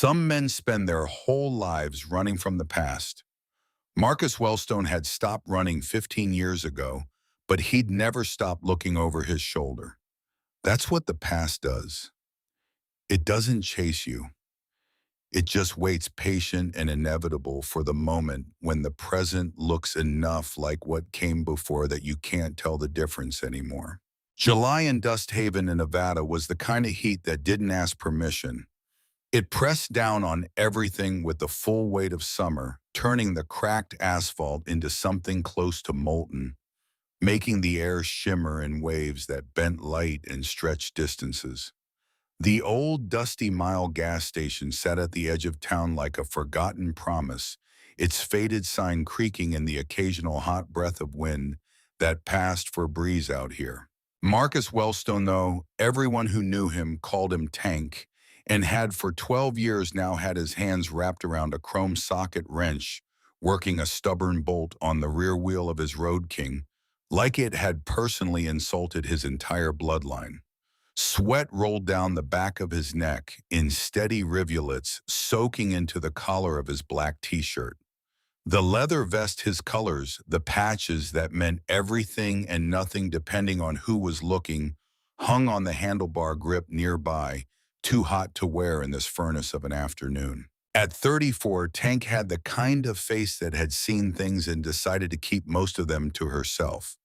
Some men spend their whole lives running from the past. Marcus Wellstone had stopped running 15 years ago, but he'd never stopped looking over his shoulder. That's what the past does. It doesn't chase you. It just waits patient and inevitable for the moment when the present looks enough like what came before that you can't tell the difference anymore. July in Dust Haven in Nevada was the kind of heat that didn't ask permission. It pressed down on everything with the full weight of summer, turning the cracked asphalt into something close to molten, making the air shimmer in waves that bent light and stretched distances. The old Dusty Mile gas station sat at the edge of town like a forgotten promise, its faded sign creaking in the occasional hot breath of wind that passed for breeze out here. Marcus Wellstone, though, everyone who knew him called him Tank, and had for 12 years now had his hands wrapped around a chrome socket wrench, working a stubborn bolt on the rear wheel of his Road King, like it had personally insulted his entire bloodline. Sweat rolled down the back of his neck in steady rivulets, soaking into the collar of his black t-shirt. The leather vest his colors, the patches that meant everything and nothing depending on who was looking, hung on the handlebar grip nearby, too hot to wear in this furnace of an afternoon. At 34, Tank had the kind of face that had seen things and decided to keep most of them to herself.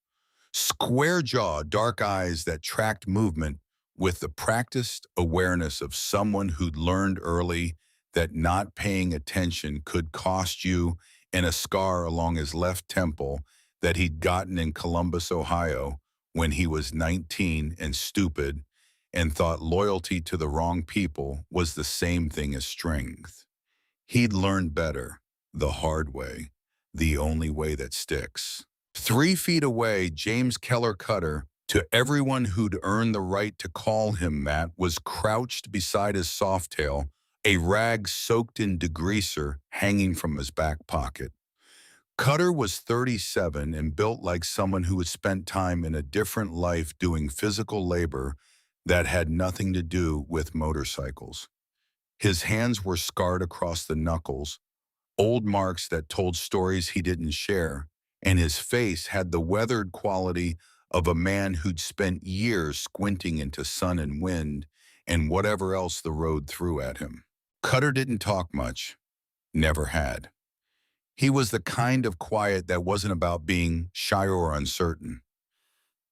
Square jaw, dark eyes that tracked movement with the practiced awareness of someone who'd learned early that not paying attention could cost you, and a scar along his left temple that he'd gotten in Columbus, Ohio, when he was 19 and stupid and thought loyalty to the wrong people was the same thing as strength. He'd learned better, the hard way, the only way that sticks. 3 feet away, James Keller Cutter, to everyone who'd earned the right to call him that, was crouched beside his softail, a rag soaked in degreaser hanging from his back pocket. Cutter was 37 and built like someone who had spent time in a different life doing physical labor that had nothing to do with motorcycles. His hands were scarred across the knuckles, old marks that told stories he didn't share, and his face had the weathered quality of a man who'd spent years squinting into sun and wind and whatever else the road threw at him. Cutter didn't talk much, never had. He was the kind of quiet that wasn't about being shy or uncertain.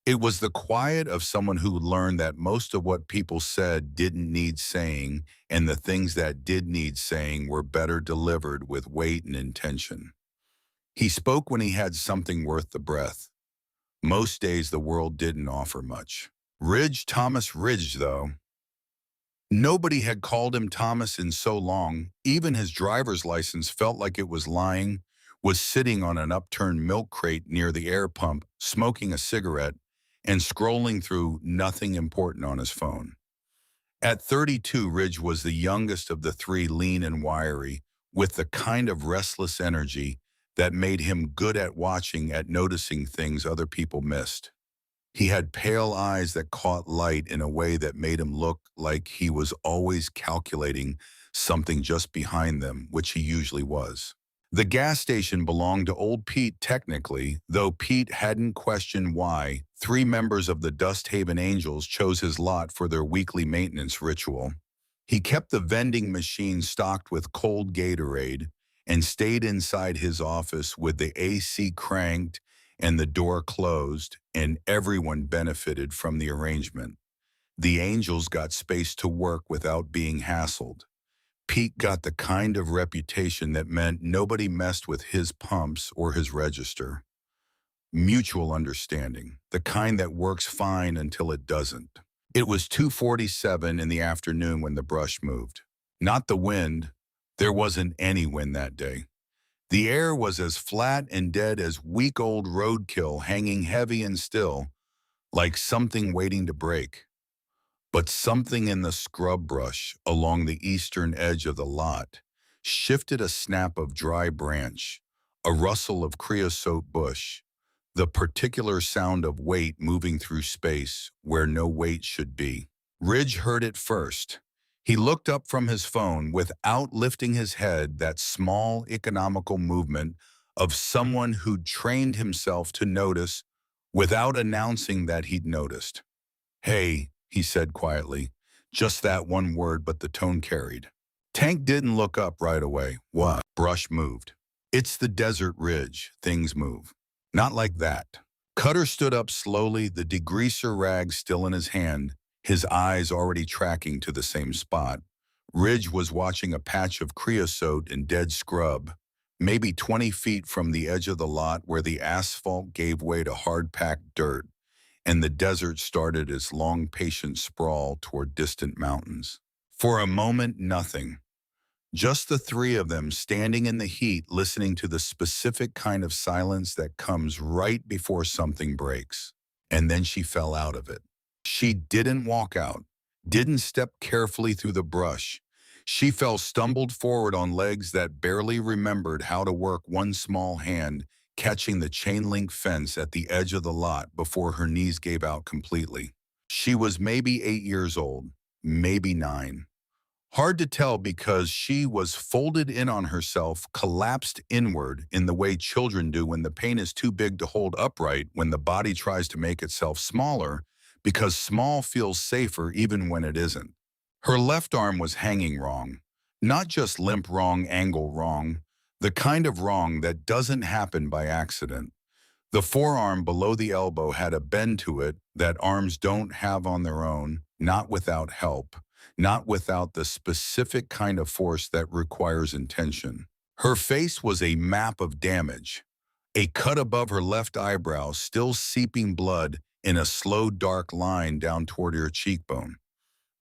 It was the quiet of someone who learned that most of what people said didn't need saying, and the things that did need saying were better delivered with weight and intention. He spoke when he had something worth the breath. Most days the world didn't offer much. Ridge, Thomas Ridge, though. Nobody had called him Thomas in so long, even his driver's license felt like it was lying, was sitting on an upturned milk crate near the air pump, smoking a cigarette, and scrolling through nothing important on his phone. At 32, Ridge was the youngest of the 3, lean and wiry, with the kind of restless energy that made him good at noticing things other people missed. He had pale eyes that caught light in a way that made him look like he was always calculating something just behind them, which he usually was. The gas station belonged to old Pete technically, though Pete hadn't questioned why 3 members of the Dust Haven Angels chose his lot for their weekly maintenance ritual. He kept the vending machine stocked with cold Gatorade and stayed inside his office with the AC cranked and the door closed, and everyone benefited from the arrangement. The Angels got space to work without being hassled. Pete got the kind of reputation that meant nobody messed with his pumps or his register. Mutual understanding, the kind that works fine until it doesn't. It was 2:47 in the afternoon when the brush moved. Not the wind. There wasn't any wind that day. The air was as flat and dead as week-old roadkill, hanging heavy and still, like something waiting to break. But something in the scrub brush along the eastern edge of the lot shifted a snap of dry branch, a rustle of creosote bush, the particular sound of weight moving through space where no weight should be. Ridge heard it first. He looked up from his phone without lifting his head, that small economical movement of someone who'd trained himself to notice without announcing that he'd noticed. "Hey," he said quietly, just that one word, but the tone carried. Tank didn't look up right away. What? Brush moved. It's the desert ridge. Things move. Not like that. Cutter stood up slowly, the degreaser rag still in his hand, his eyes already tracking to the same spot. Ridge was watching a patch of creosote and dead scrub, maybe 20 feet from the edge of the lot where the asphalt gave way to hard-packed dirt, and the desert started its long, patient sprawl toward distant mountains. For a moment, nothing. Just the three of them standing in the heat, listening to the specific kind of silence that comes right before something breaks. And then she fell out of it. She didn't walk out, didn't step carefully through the brush. She stumbled forward on legs that barely remembered how to work one small hand, catching the chain-link fence at the edge of the lot before her knees gave out completely. She was maybe 8 years old, maybe 9. Hard to tell because she was folded in on herself, collapsed inward in the way children do when the pain is too big to hold upright, when the body tries to make itself smaller, because small feels safer even when it isn't. Her left arm was hanging wrong, not just limp wrong, angle wrong, the kind of wrong that doesn't happen by accident. The forearm below the elbow had a bend to it that arms don't have on their own, not without help, not without the specific kind of force that requires intention. Her face was a map of damage, a cut above her left eyebrow, still seeping blood in a slow dark line down toward her cheekbone.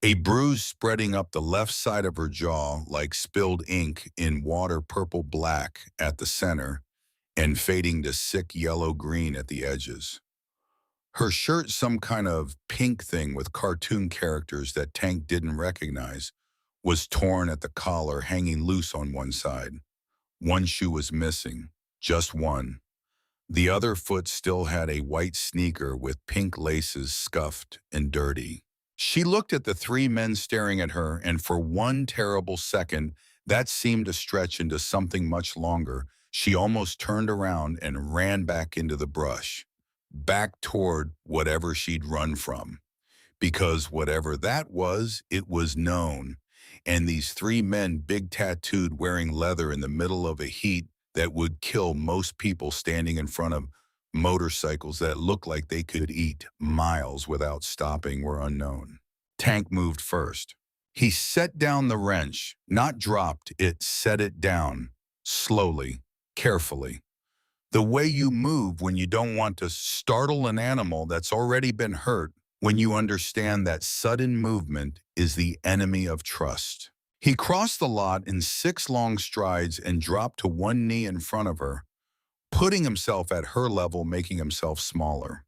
A bruise spreading up the left side of her jaw like spilled ink in water purple-black at the center and fading to sick yellow-green at the edges. Her shirt, some kind of pink thing with cartoon characters that Tank didn't recognize, was torn at the collar, hanging loose on one side. One shoe was missing, just one. The other foot still had a white sneaker with pink laces, scuffed and dirty. She looked at the three men staring at her, and for one terrible second, that seemed to stretch into something much longer. She almost turned around and ran back into the brush, back toward whatever she'd run from. Because whatever that was, it was known. And these three men, big tattooed, wearing leather in the middle of a heat that would kill most people, standing in front of motorcycles that looked like they could eat miles without stopping, were unknown. Tank moved first. He set down the wrench, not dropped it, set it down, slowly, carefully. The way you move when you don't want to startle an animal that's already been hurt, when you understand that sudden movement is the enemy of trust. He crossed the lot in 6 long strides and dropped to one knee in front of her, putting himself at her level, making himself smaller.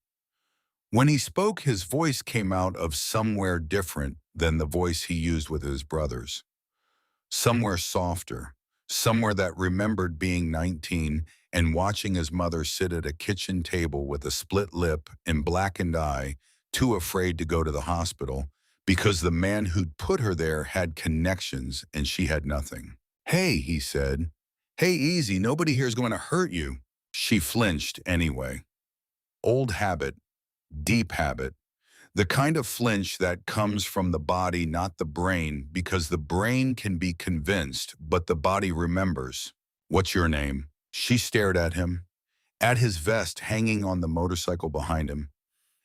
When he spoke, his voice came out of somewhere different than the voice he used with his brothers. Somewhere softer, somewhere that remembered being 19 and watching his mother sit at a kitchen table with a split lip and blackened eye, too afraid to go to the hospital because the man who'd put her there had connections and she had nothing. "Hey," he said. "Hey, easy, nobody here's going to hurt you." She flinched anyway. Old habit, deep habit, the kind of flinch that comes from the body, not the brain, because the brain can be convinced, but the body remembers. "What's your name?" She stared at him, at his vest hanging on the motorcycle behind him,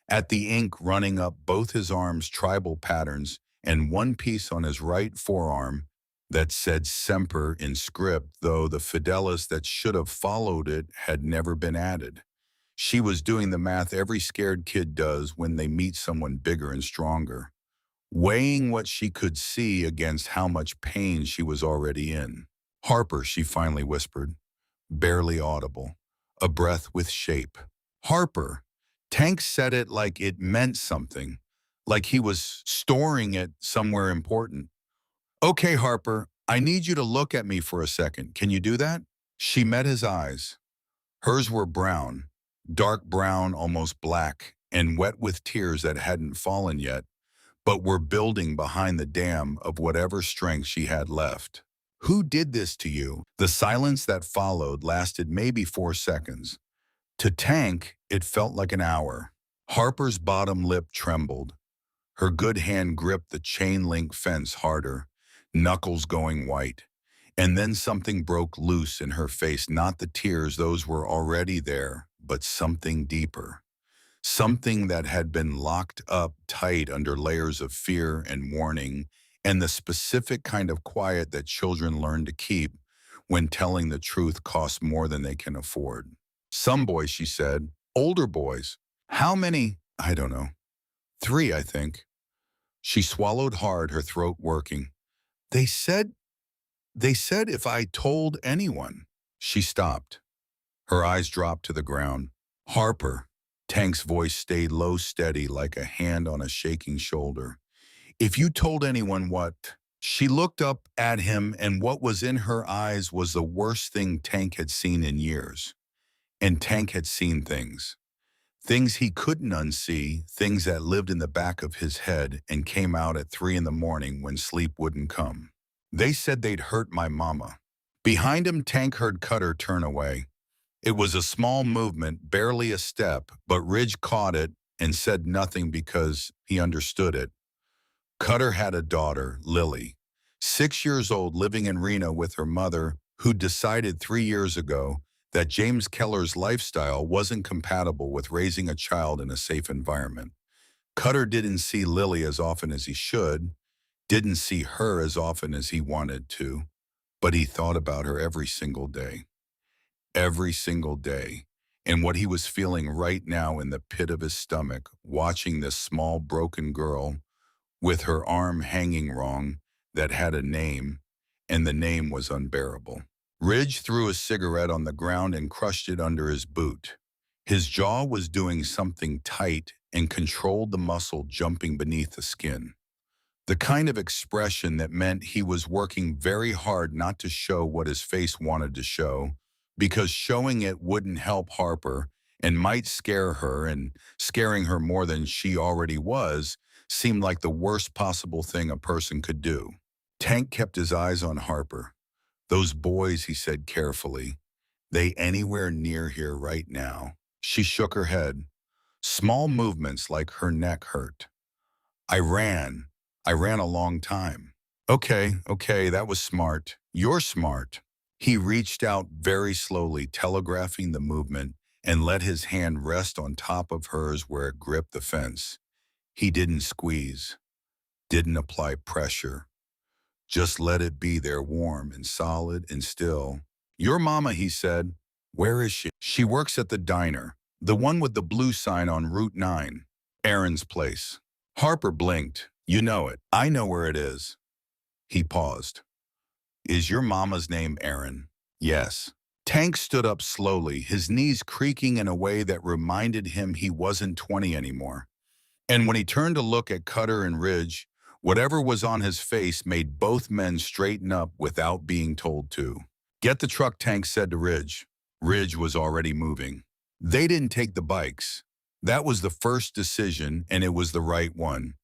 at the ink running up both his arms, tribal patterns, and one piece on his right forearm that said Semper in script, though the fidelis that should have followed it had never been added. She was doing the math every scared kid does when they meet someone bigger and stronger, weighing what she could see against how much pain she was already in. "Harper," she finally whispered, barely audible, a breath with shape. "Harper." Tank said it like it meant something, like he was storing it somewhere important. "Okay, Harper, I need you to look at me for a second. Can you do that?" She met his eyes. Hers were brown, dark brown, almost black, and wet with tears that hadn't fallen yet, but were building behind the dam of whatever strength she had left. Who did this to you? The silence that followed lasted maybe 4 seconds. To Tank, it felt like an hour. Harper's bottom lip trembled. Her good hand gripped the chain-link fence harder, knuckles going white. And then something broke loose in her face, not the tears, those were already there, but something deeper. Something that had been locked up tight under layers of fear and warning, and the specific kind of quiet that children learn to keep when telling the truth costs more than they can afford. Some boys, she said. Older boys. How many? I don't know. 3, I think. She swallowed hard, her throat working. They said if I told anyone. She stopped. Her eyes dropped to the ground. Harper. Tank's voice stayed low, steady, like a hand on a shaking shoulder. If you told anyone what? She looked up at him, and what was in her eyes was the worst thing Tank had seen in years. And Tank had seen things. Things he couldn't unsee, things that lived in the back of his head and came out at 3 in the morning when sleep wouldn't come. They said they'd hurt my mama. Behind him, Tank heard Cutter turn away. It was a small movement, barely a step, but Ridge caught it and said nothing because he understood it. Cutter had a daughter, Lily, 6 years old, living in Reno with her mother, who decided 3 years ago that James Keller's lifestyle wasn't compatible with raising a child in a safe environment. Cutter didn't see Lily as often as he should, didn't see her as often as he wanted to, but he thought about her every single day. Every single day. And what he was feeling right now in the pit of his stomach, watching this small broken girl with her arm hanging wrong that had a name, and the name was unbearable. Ridge threw a cigarette on the ground and crushed it under his boot. His jaw was doing something tight and controlled the muscle jumping beneath the skin. The kind of expression that meant he was working very hard not to show what his face wanted to show, because showing it wouldn't help Harper and might scare her, and scaring her more than she already was seemed like the worst possible thing a person could do. Tank kept his eyes on Harper. Those boys, he said carefully, they anywhere near here right now? She shook her head. Small movements like her neck hurt. I ran a long time. Okay, that was smart. You're smart. He reached out very slowly, telegraphing the movement, and let his hand rest on top of hers where it gripped the fence. He didn't squeeze, didn't apply pressure. Just let it be there, warm and solid and still. Your mama, he said. Where is she? She works at the diner, the one with the blue sign on Route 9. Aaron's place. Harper blinked. You know it. I know where it is. He paused. Is your mama's name Aaron? Yes. Tank stood up slowly, his knees creaking in a way that reminded him he wasn't 20 anymore. And when he turned to look at Cutter and Ridge, whatever was on his face made both men straighten up without being told to. Get the truck, Tank said to Ridge. Ridge was already moving. They didn't take the bikes. That was the first decision, and it was the right one.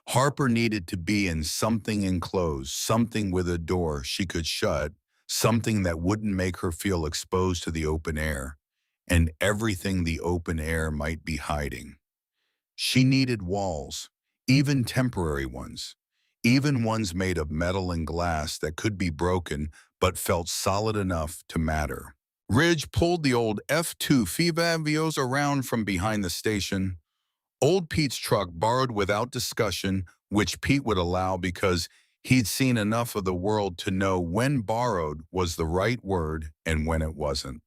Harper needed to be in something enclosed, something with a door she could shut, something that wouldn't make her feel exposed to the open air, and everything the open air might be hiding. She needed walls, even temporary ones, even ones made of metal and glass that could be broken but felt solid enough to matter. Ridge pulled the old F2 Fivavios around from behind the station. Old Pete's truck, borrowed without discussion, which Pete would allow because he'd seen enough of the world to know when borrowed was the right word and when it wasn't.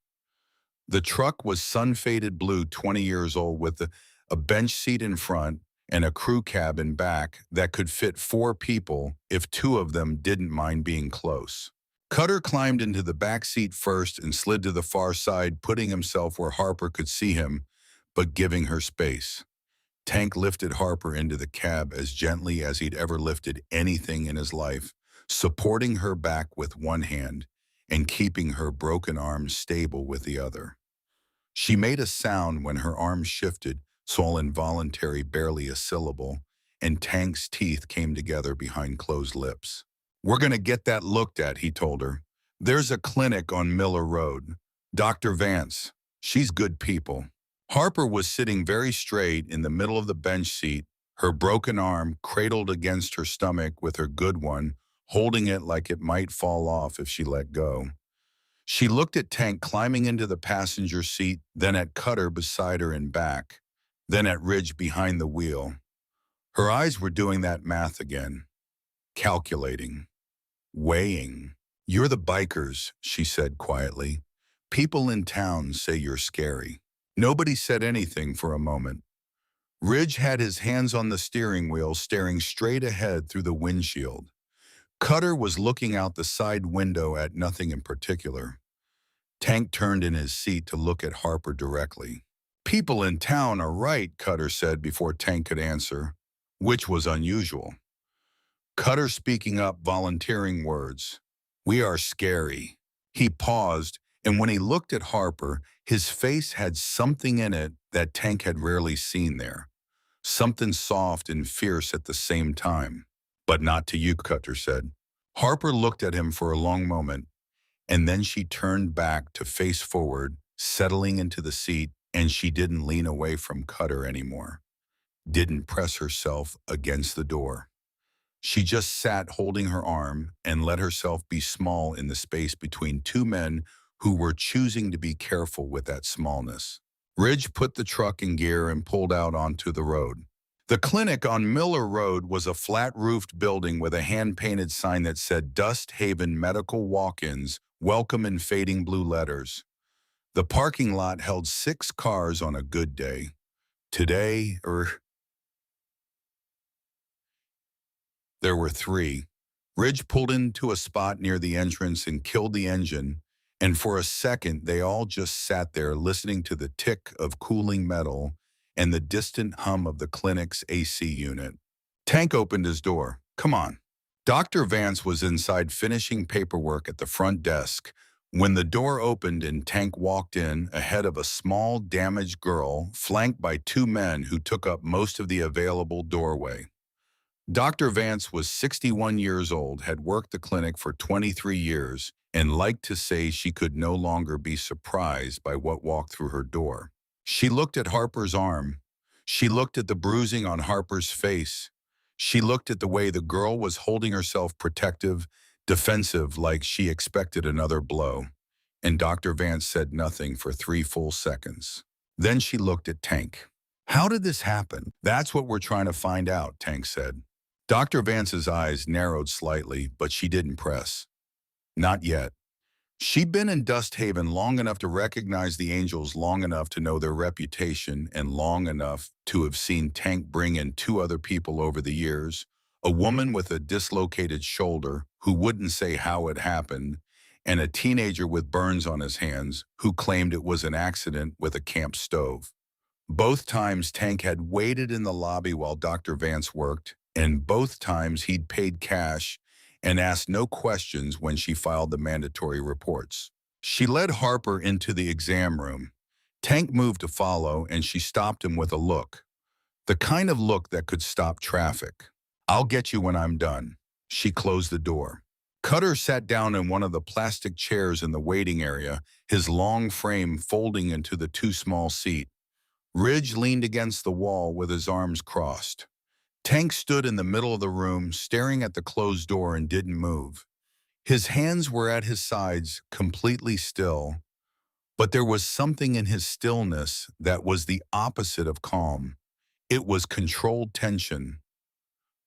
The truck was sun-faded blue, 20 years old, with a bench seat in front and a crew cab in back that could fit 4 people if 2 of them didn't mind being close. Cutter climbed into the back seat first and slid to the far side, putting himself where Harper could see him, but giving her space. Tank lifted Harper into the cab as gently as he'd ever lifted anything in his life, supporting her back with one hand and keeping her broken arms stable with the other. She made a sound when her arms shifted, so involuntary, barely a syllable, and Tank's teeth came together behind closed lips. "We're going to get that looked at," he told her. "There's a clinic on Miller Road. Dr. Vance. She's good people." Harper was sitting very straight in the middle of the bench seat, her broken arm cradled against her stomach with her good one, holding it like it might fall off if she let go. She looked at Tank climbing into the passenger seat, then at Cutter beside her and back, then at Ridge behind the wheel. Her eyes were doing that math again, calculating, weighing. "You're the bikers," she said quietly. "People in town say you're scary." Nobody said anything for a moment. Ridge had his hands on the steering wheel, staring straight ahead through the windshield. Cutter was looking out the side window at nothing in particular. Tank turned in his seat to look at Harper directly. "People in town are right," Cutter said before Tank could answer, which was unusual. Cutter speaking up, volunteering words. "We are scary." He paused, and when he looked at Harper, his face had something in it that Tank had rarely seen there. Something soft and fierce at the same time. "But not to you," Cutter said. Harper looked at him for a long moment, and then she turned back to face forward, settling into the seat, and she didn't lean away from Cutter anymore. Didn't press herself against the door. She just sat holding her arm and let herself be small in the space between two men who were choosing to be careful with that smallness. Ridge put the truck in gear and pulled out onto the road. The clinic on Miller Road was a flat-roofed building with a hand-painted sign that said Dust Haven Medical Walk-ins, welcome in fading blue letters. The parking lot held 6 cars on a good day. Today, there were 3. Ridge pulled into a spot near the entrance and killed the engine, and for a second they all just sat there listening to the tick of cooling metal and the distant hum of the clinic's AC unit. Tank opened his door. "Come on." Dr. Vance was inside finishing paperwork at the front desk when the door opened and Tank walked in ahead of a small, damaged girl flanked by 2 men who took up most of the available doorway. Dr. Vance was 61 years old, had worked the clinic for 23 years, and liked to say she could no longer be surprised by what walked through her door. She looked at Harper's arm. She looked at the bruising on Harper's face. She looked at the way the girl was holding herself protective, defensive, like she expected another blow. And Dr. Vance said nothing for 3 full seconds. Then she looked at Tank. "How did this happen?" "That's what we're trying to find out," Tank said. Dr. Vance's eyes narrowed slightly, but she didn't press. Not yet. She'd been in Dust Haven long enough to recognize the Angels, long enough to know their reputation, and long enough to have seen Tank bring in 2 other people over the years, a woman with a dislocated shoulder who wouldn't say how it happened, and a teenager with burns on his hands who claimed it was an accident with a camp stove. Both times Tank had waited in the lobby while Dr. Vance worked, and both times he'd paid cash and asked no questions when she filed the mandatory reports. She led Harper into the exam room. Tank moved to follow, and she stopped him with a look. The kind of look that could stop traffic. "I'll get you when I'm done." She closed the door. Cutter sat down in one of the plastic chairs in the waiting area, his long frame folding into the too small seat. Ridge leaned against the wall with his arms crossed. Tank stood in the middle of the room, staring at the closed door, and didn't move. His hands were at his sides, completely still, but there was something in his stillness that was the opposite of calm. It was controlled tension,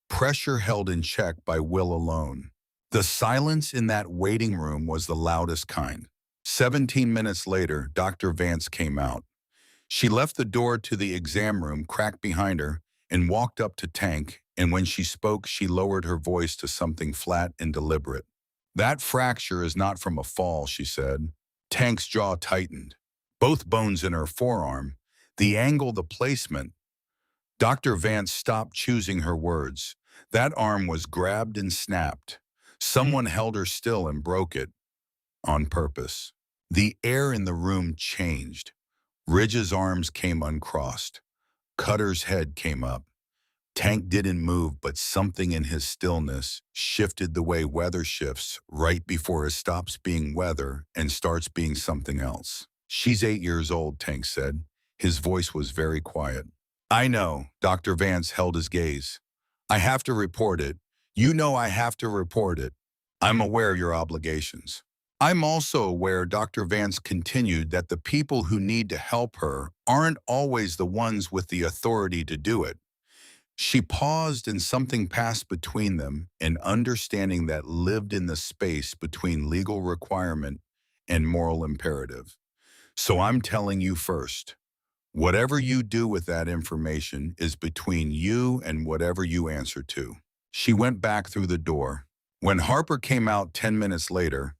pressure held in check by will alone. The silence in that waiting room was the loudest kind. 17 minutes later, Dr. Vance came out. She left the door to the exam room cracked behind her and walked up to Tank, and when she spoke, she lowered her voice to something flat and deliberate. "That fracture is not from a fall," she said. Tank's jaw tightened. Both bones in her forearm, the angle, the placement. Dr. Vance stopped choosing her words. That arm was grabbed and snapped. Someone held her still and broke it, on purpose. The air in the room changed. Ridge's arms came uncrossed. Cutter's head came up. Tank didn't move, but something in his stillness shifted the way weather shifts right before it stops being weather and starts being something else. She's 8 years old, Tank said. His voice was very quiet. I know, Dr. Vance held his gaze. I have to report it. You know I have to report it. I'm aware of your obligations. I'm also aware, Dr. Vance continued, that the people who need to help her aren't always the ones with the authority to do it. She paused and something passed between them, an understanding that lived in the space between legal requirement and moral imperative. So I'm telling you first, whatever you do with that information is between you and whatever you answer to. She went back through the door. When Harper came out 10 minutes later,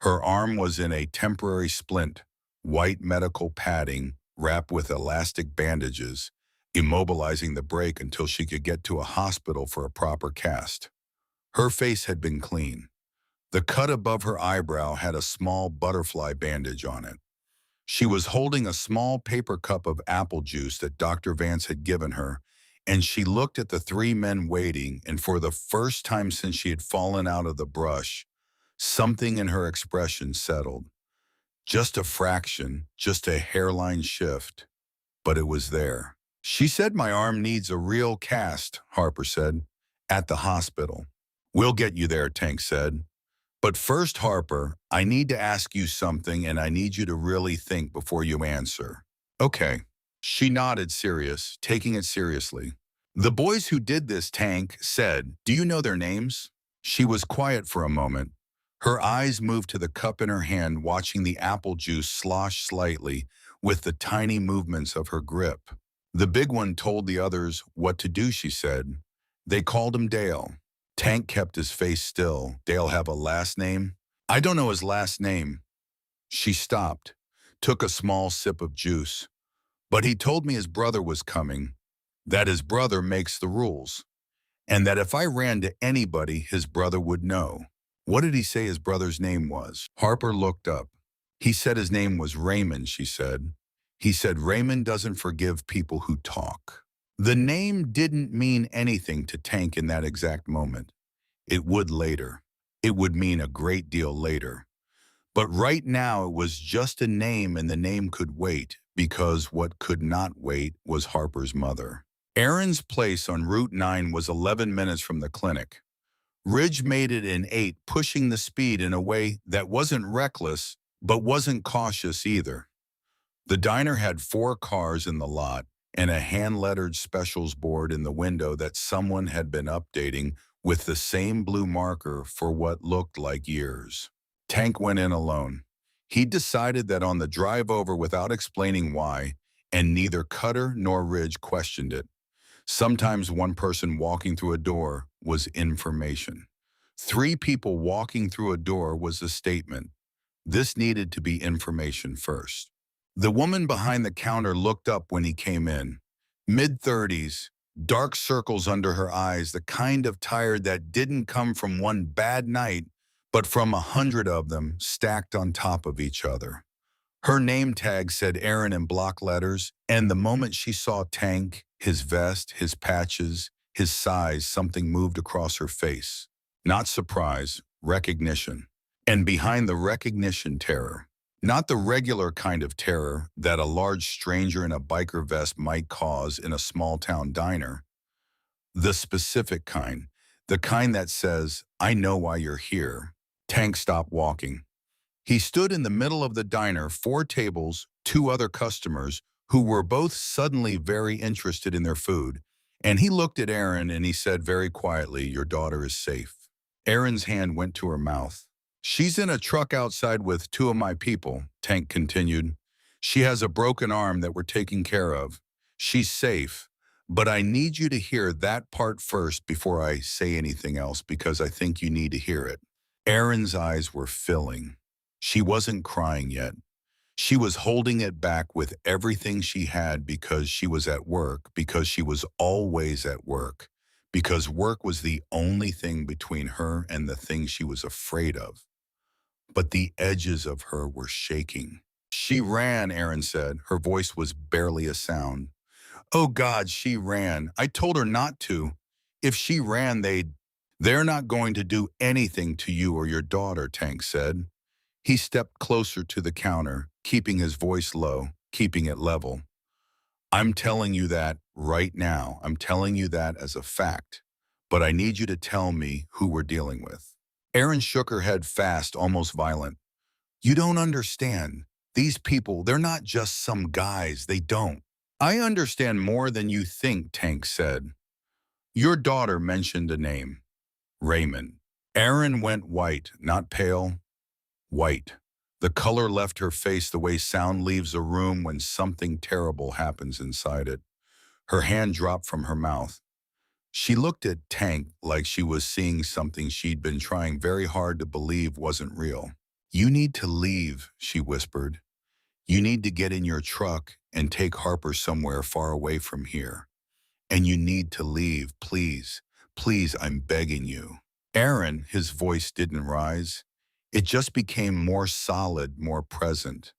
her arm was in a temporary splint, white medical padding wrapped with elastic bandages, immobilizing the break until she could get to a hospital for a proper cast. Her face had been clean. The cut above her eyebrow had a small butterfly bandage on it. She was holding a small paper cup of apple juice that Dr. Vance had given her, and she looked at the three men waiting, and for the first time since she had fallen out of the brush, something in her expression settled. Just a fraction, just a hairline shift, but it was there. She said, my arm needs a real cast, Harper said, at the hospital. We'll get you there, Tank said. But first, Harper, I need to ask you something, and I need you to really think before you answer. Okay. She nodded, serious, taking it seriously. The boys who did this, Tank said, do you know their names? She was quiet for a moment. Her eyes moved to the cup in her hand, watching the apple juice slosh slightly with the tiny movements of her grip. The big one told the others what to do, she said. They called him Dale. Tank kept his face still. Dale have a last name? I don't know his last name. She stopped, took a small sip of juice. But he told me his brother was coming, that his brother makes the rules, and that if I ran to anybody, his brother would know. What did he say his brother's name was? Harper looked up. He said his name was Raymond, she said. He said Raymond doesn't forgive people who talk. The name didn't mean anything to Tank in that exact moment. It would later. It would mean a great deal later. But right now it was just a name, and the name could wait, because what could not wait was Harper's mother. Aaron's place on Route 9 was 11 minutes from the clinic. Ridge made it in 8, pushing the speed in a way that wasn't reckless, but wasn't cautious either. The diner had 4 cars in the lot and a hand-lettered specials board in the window that someone had been updating with the same blue marker for what looked like years. Tank went in alone. He decided that on the drive over without explaining why, and neither Cutter nor Ridge questioned it. Sometimes one person walking through a door was information. 3 people walking through a door was a statement. This needed to be information first. The woman behind the counter looked up when he came in. Mid-30s, dark circles under her eyes, the kind of tired that didn't come from one bad night, but from 100 of them stacked on top of each other. Her name tag said Aaron in block letters, and the moment she saw Tank, his vest, his patches, his size, something moved across her face. Not surprise, recognition. And behind the recognition, terror. Not the regular kind of terror that a large stranger in a biker vest might cause in a small-town diner. The specific kind. The kind that says, I know why you're here. Tank stopped walking. He stood in the middle of the diner, 4 tables, 2 other customers, who were both suddenly very interested in their food. And he looked at Aaron and he said very quietly, your daughter is safe. Aaron's hand went to her mouth. She's in a truck outside with 2 of my people, Tank continued. She has a broken arm that we're taking care of. She's safe, but I need you to hear that part first before I say anything else, because I think you need to hear it. Aaron's eyes were filling. She wasn't crying yet. She was holding it back with everything she had, because she was at work, because she was always at work, because work was the only thing between her and the thing she was afraid of. But the edges of her were shaking. She ran, Aaron said. Her voice was barely a sound. Oh God, she ran. I told her not to. If she ran, they're not going to do anything to you or your daughter, Tank said. He stepped closer to the counter, keeping his voice low, keeping it level. I'm telling you that right now. I'm telling you that as a fact. But I need you to tell me who we're dealing with. Erin shook her head fast, almost violent. You don't understand. These people, they're not just some guys. They don't. I understand more than you think, Tank said. Your daughter mentioned a name. Raymond. Erin went white, not pale, white. The color left her face the way sound leaves a room when something terrible happens inside it. Her hand dropped from her mouth. She looked at Tank like she was seeing something she'd been trying very hard to believe wasn't real. You need to leave, she whispered. You need to get in your truck and take Harper somewhere far away from here. And you need to leave, please. Please, I'm begging you. Aaron, his voice didn't rise. It just became more solid, more present.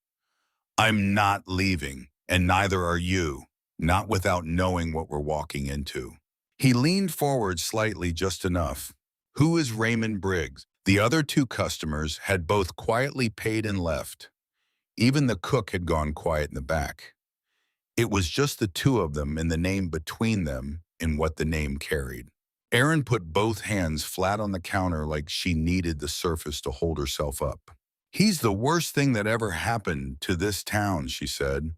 I'm not leaving, and neither are you, not without knowing what we're walking into. He leaned forward slightly, just enough. Who is Raymond Briggs? The other two customers had both quietly paid and left. Even the cook had gone quiet in the back. It was just the two of them and the name between them and what the name carried. Erin put both hands flat on the counter like she needed the surface to hold herself up. He's the worst thing that ever happened to this town, she said.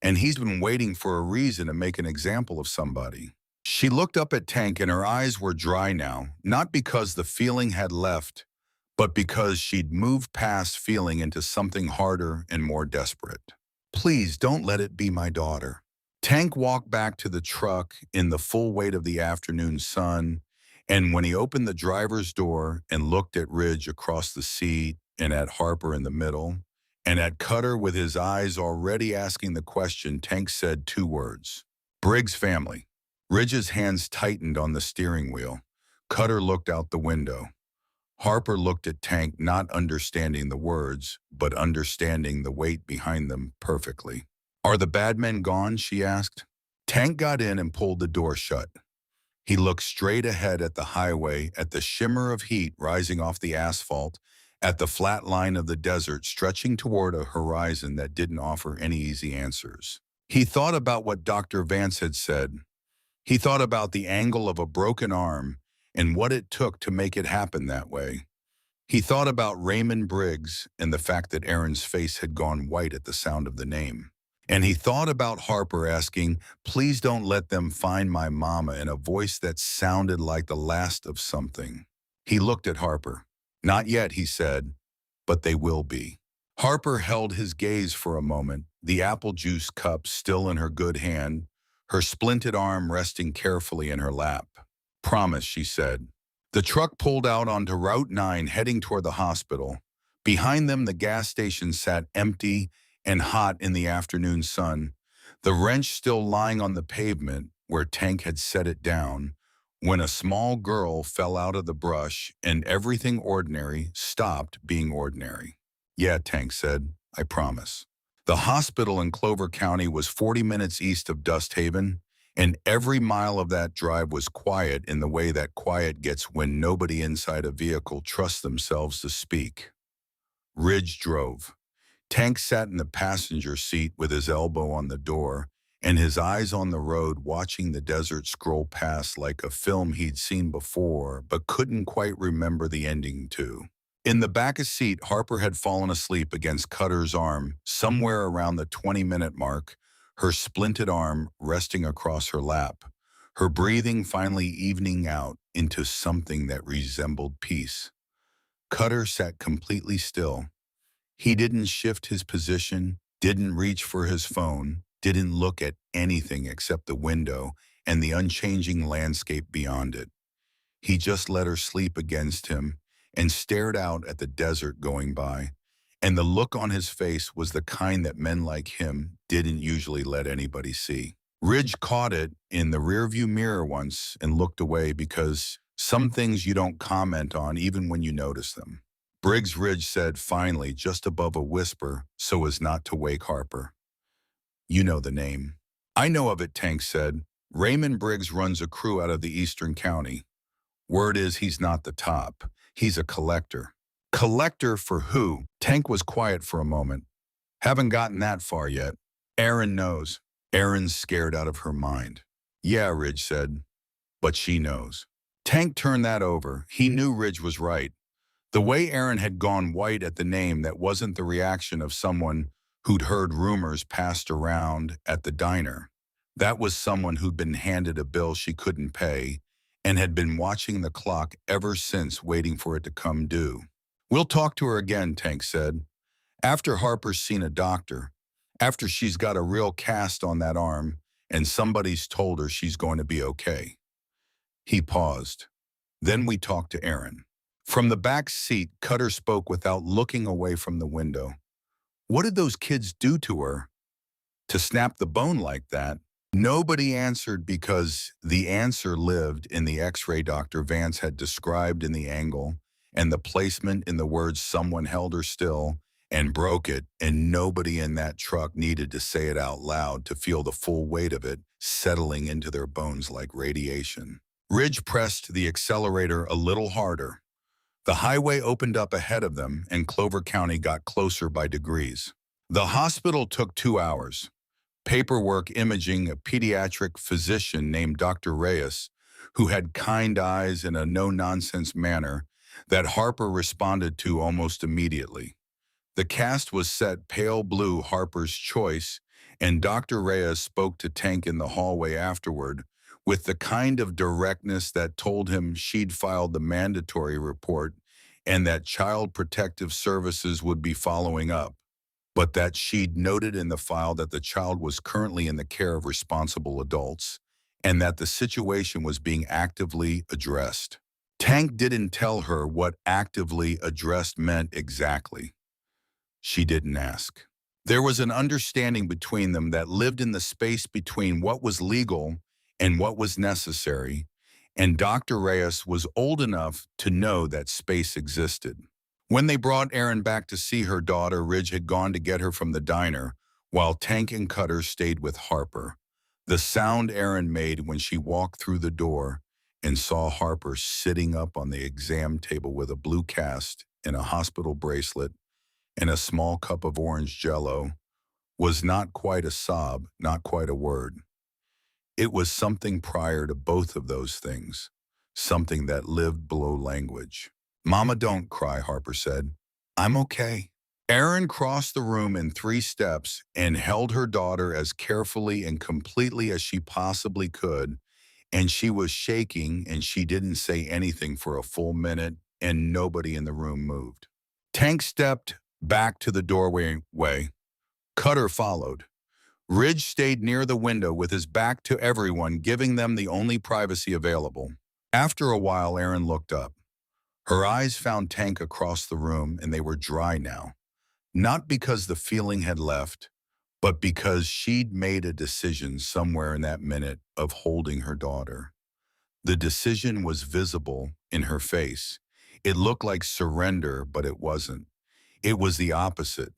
And he's been waiting for a reason to make an example of somebody. She looked up at Tank and her eyes were dry now, not because the feeling had left, but because she'd moved past feeling into something harder and more desperate. Please don't let it be my daughter. Tank walked back to the truck in the full weight of the afternoon sun, and when he opened the driver's door and looked at Ridge across the seat and at Harper in the middle, and at Cutter with his eyes already asking the question, Tank said two words. Briggs family. Ridge's hands tightened on the steering wheel. Cutter looked out the window. Harper looked at Tank, not understanding the words, but understanding the weight behind them perfectly. Are the bad men gone? She asked. Tank got in and pulled the door shut. He looked straight ahead at the highway, at the shimmer of heat rising off the asphalt, at the flat line of the desert stretching toward a horizon that didn't offer any easy answers. He thought about what Dr. Vance had said. He thought about the angle of a broken arm and what it took to make it happen that way. He thought about Raymond Briggs and the fact that Aaron's face had gone white at the sound of the name. And he thought about Harper asking, please don't let them find my mama, in a voice that sounded like the last of something. He looked at Harper. Not yet, he said, but they will be. Harper held his gaze for a moment, the apple juice cup still in her good hand, her splinted arm resting carefully in her lap. Promise, she said. The truck pulled out onto Route 9 heading toward the hospital. Behind them, the gas station sat empty and hot in the afternoon sun, the wrench still lying on the pavement where Tank had set it down, when a small girl fell out of the brush and everything ordinary stopped being ordinary. Yeah, Tank said, I promise. The hospital in Clover County was 40 minutes east of Dust Haven, and every mile of that drive was quiet in the way that quiet gets when nobody inside a vehicle trusts themselves to speak. Ridge drove. Tank sat in the passenger seat with his elbow on the door and his eyes on the road, watching the desert scroll past like a film he'd seen before but couldn't quite remember the ending to. In the back of seat, Harper had fallen asleep against Cutter's arm somewhere around the 20-minute mark, her splinted arm resting across her lap, her breathing finally evening out into something that resembled peace. Cutter sat completely still. He didn't shift his position, didn't reach for his phone, didn't look at anything except the window and the unchanging landscape beyond it. He just let her sleep against him and stared out at the desert going by. And the look on his face was the kind that men like him didn't usually let anybody see. Ridge caught it in the rearview mirror once and looked away, because some things you don't comment on even when you notice them. Briggs, Ridge said finally, just above a whisper so as not to wake Harper. You know the name. I know of it, Tank said. Raymond Briggs runs a crew out of the Eastern County. Word is he's not the top. He's a collector. Collector for who? Tank was quiet for a moment. Haven't gotten that far yet. Aaron knows. Aaron's scared out of her mind. Yeah, Ridge said, but she knows. Tank turned that over. He knew Ridge was right. The way Aaron had gone white at the name, that wasn't the reaction of someone who'd heard rumors passed around at the diner. That was someone who'd been handed a bill she couldn't pay and had been watching the clock ever since, waiting for it to come due. We'll talk to her again, Tank said. After Harper's seen a doctor, after she's got a real cast on that arm and somebody's told her she's going to be okay. He paused. Then we talked to Aaron. From the back seat, Cutter spoke without looking away from the window. What did those kids do to her to snap the bone like that? Nobody answered, because the answer lived in the x-ray Dr. Vance had described in the angle and the placement in the words "someone held her still and broke it," and nobody in that truck needed to say it out loud to feel the full weight of it settling into their bones like radiation. Ridge pressed the accelerator a little harder. The highway opened up ahead of them, and Clover County got closer by degrees. The hospital took 2 hours. Paperwork imaging a pediatric physician named Dr. Reyes, who had kind eyes and a no-nonsense manner that Harper responded to almost immediately. The cast was set pale blue, Harper's choice, and Dr. Reyes spoke to Tank in the hallway afterward with the kind of directness that told him she'd filed the mandatory report and that Child Protective Services would be following up, but that she'd noted in the file that the child was currently in the care of responsible adults and that the situation was being actively addressed. Tank didn't tell her what actively addressed meant exactly. She didn't ask. There was an understanding between them that lived in the space between what was legal and what was necessary, and Dr. Reyes was old enough to know that space existed. When they brought Aaron back to see her daughter, Ridge had gone to get her from the diner, while Tank and Cutter stayed with Harper. The sound Aaron made when she walked through the door and saw Harper sitting up on the exam table with a blue cast and a hospital bracelet and a small cup of orange jello was not quite a sob, not quite a word. It was something prior to both of those things, something that lived below language. "Mama, don't cry," Harper said. "I'm okay." Aaron crossed the room in 3 steps and held her daughter as carefully and completely as she possibly could, and she was shaking, and she didn't say anything for a full minute, and nobody in the room moved. Tank stepped back to the doorway. Cutter followed. Ridge stayed near the window with his back to everyone, giving them the only privacy available. After a while, Aaron looked up. Her eyes found Tank across the room, and they were dry now. Not because the feeling had left, but because she'd made a decision somewhere in that minute of holding her daughter. The decision was visible in her face. It looked like surrender, but it wasn't. It was the opposite.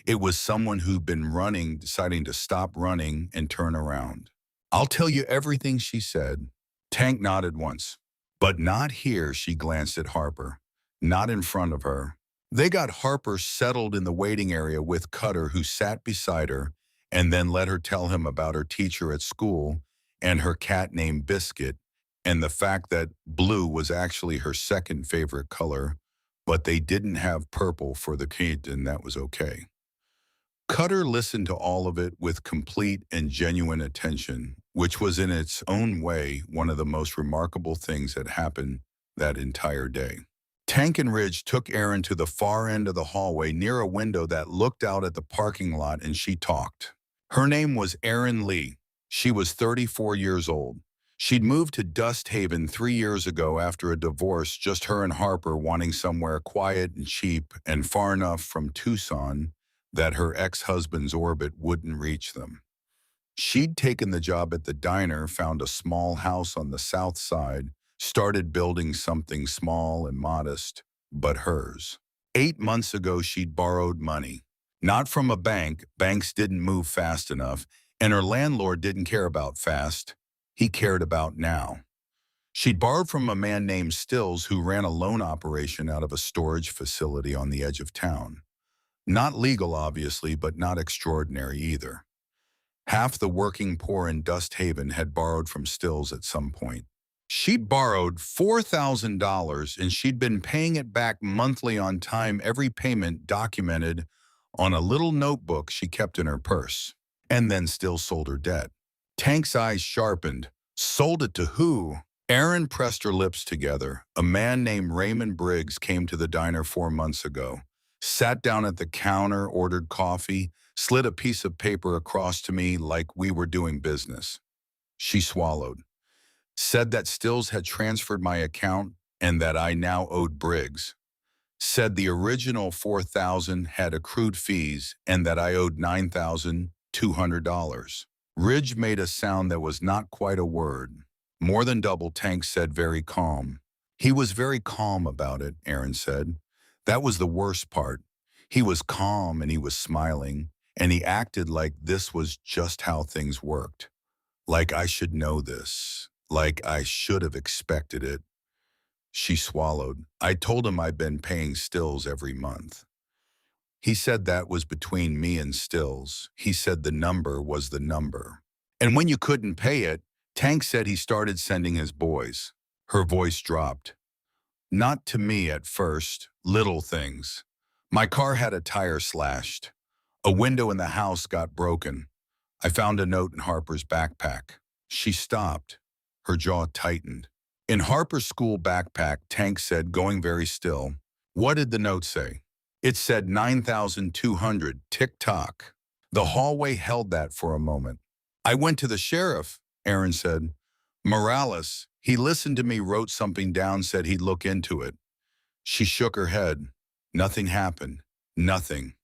It was someone who'd been running, deciding to stop running and turn around. "I'll tell you everything," she said. Tank nodded once. "But not here," she glanced at Harper. "Not in front of her." They got Harper settled in the waiting area with Cutter, who sat beside her, and then let her tell him about her teacher at school and her cat named Biscuit, and the fact that blue was actually her second favorite color, but they didn't have purple for the kid, and that was okay. Cutter listened to all of it with complete and genuine attention, which was in its own way one of the most remarkable things that happened that entire day. Tank and Ridge took Aaron to the far end of the hallway near a window that looked out at the parking lot, and she talked. Her name was Erin Lee. She was 34 years old. She'd moved to Dust Haven 3 years ago after a divorce, just her and Harper wanting somewhere quiet and cheap and far enough from Tucson that her ex-husband's orbit wouldn't reach them. She'd taken the job at the diner, found a small house on the south side, started building something small and modest, but hers. 8 months ago, she'd borrowed money. Not from a bank. Banks didn't move fast enough, And her landlord didn't care about fast. He cared about now. She'd borrowed from a man named Stills who ran a loan operation out of a storage facility on the edge of town. Not legal, obviously, but not extraordinary either. Half the working poor in Dust Haven had borrowed from Stills at some point. She'd borrowed $4,000 and she'd been paying it back monthly on time, every payment documented on a little notebook she kept in her purse. And then still sold her debt. Tank's eyes sharpened. Sold it to who? Erin pressed her lips together. A man named Raymond Briggs came to the diner 4 months ago. Sat down at the counter, ordered coffee, slid a piece of paper across to me like we were doing business. She swallowed. Said that Stills had transferred my account and that I now owed Briggs. Said the original $4,000 had accrued fees and that I owed $9,200. Ridge made a sound that was not quite a word. More than double, Tank said, very calm. He was very calm about it, Erin said. That was the worst part. He was calm and he was smiling, and he acted like this was just how things worked. Like I should know this. Like I should have expected it. She swallowed. I told him I'd been paying Stills every month. He said that was between me and Stills. He said the number was the number. And when you couldn't pay it, Tank said he started sending his boys. Her voice dropped. Not to me at first, little things. My car had a tire slashed. A window in the house got broken. I found a note in Harper's backpack. She stopped. Her jaw tightened. In Harper's school backpack, Tank said, going very still. What did the note say? It said 9,200, tick-tock. The hallway held that for a moment. I went to the sheriff, Erin said. Morales, he listened to me, wrote something down, said he'd look into it. She shook her head. Nothing happened. Nothing.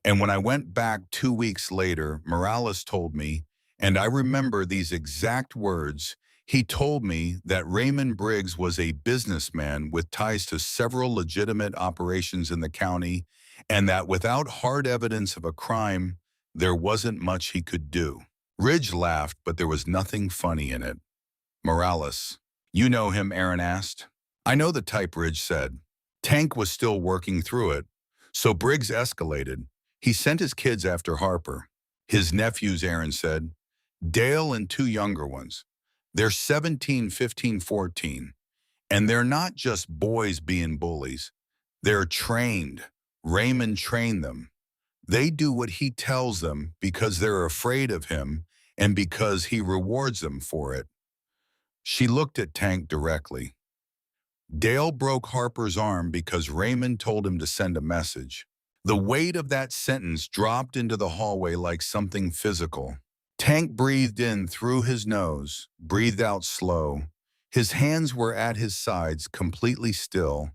And when I went back 2 weeks later, Morales told me, and I remember these exact words, he told me that Raymond Briggs was a businessman with ties to several legitimate operations in the county, and that without hard evidence of a crime, there wasn't much he could do. Ridge laughed, but there was nothing funny in it. Morales, you know him, Erin asked. I know the type, Ridge said. Tank was still working through it, so Briggs escalated. He sent his kids after Harper. His nephews, Erin said. Dale and 2 younger ones. They're 17, 15, 14. And they're not just boys being bullies. They're trained. Raymond trained them. They do what he tells them because they're afraid of him and because he rewards them for it. She looked at Tank directly. Dale broke Harper's arm because Raymond told him to send a message. The weight of that sentence dropped into the hallway like something physical. Tank breathed in through his nose, breathed out slow. His hands were at his sides, completely still.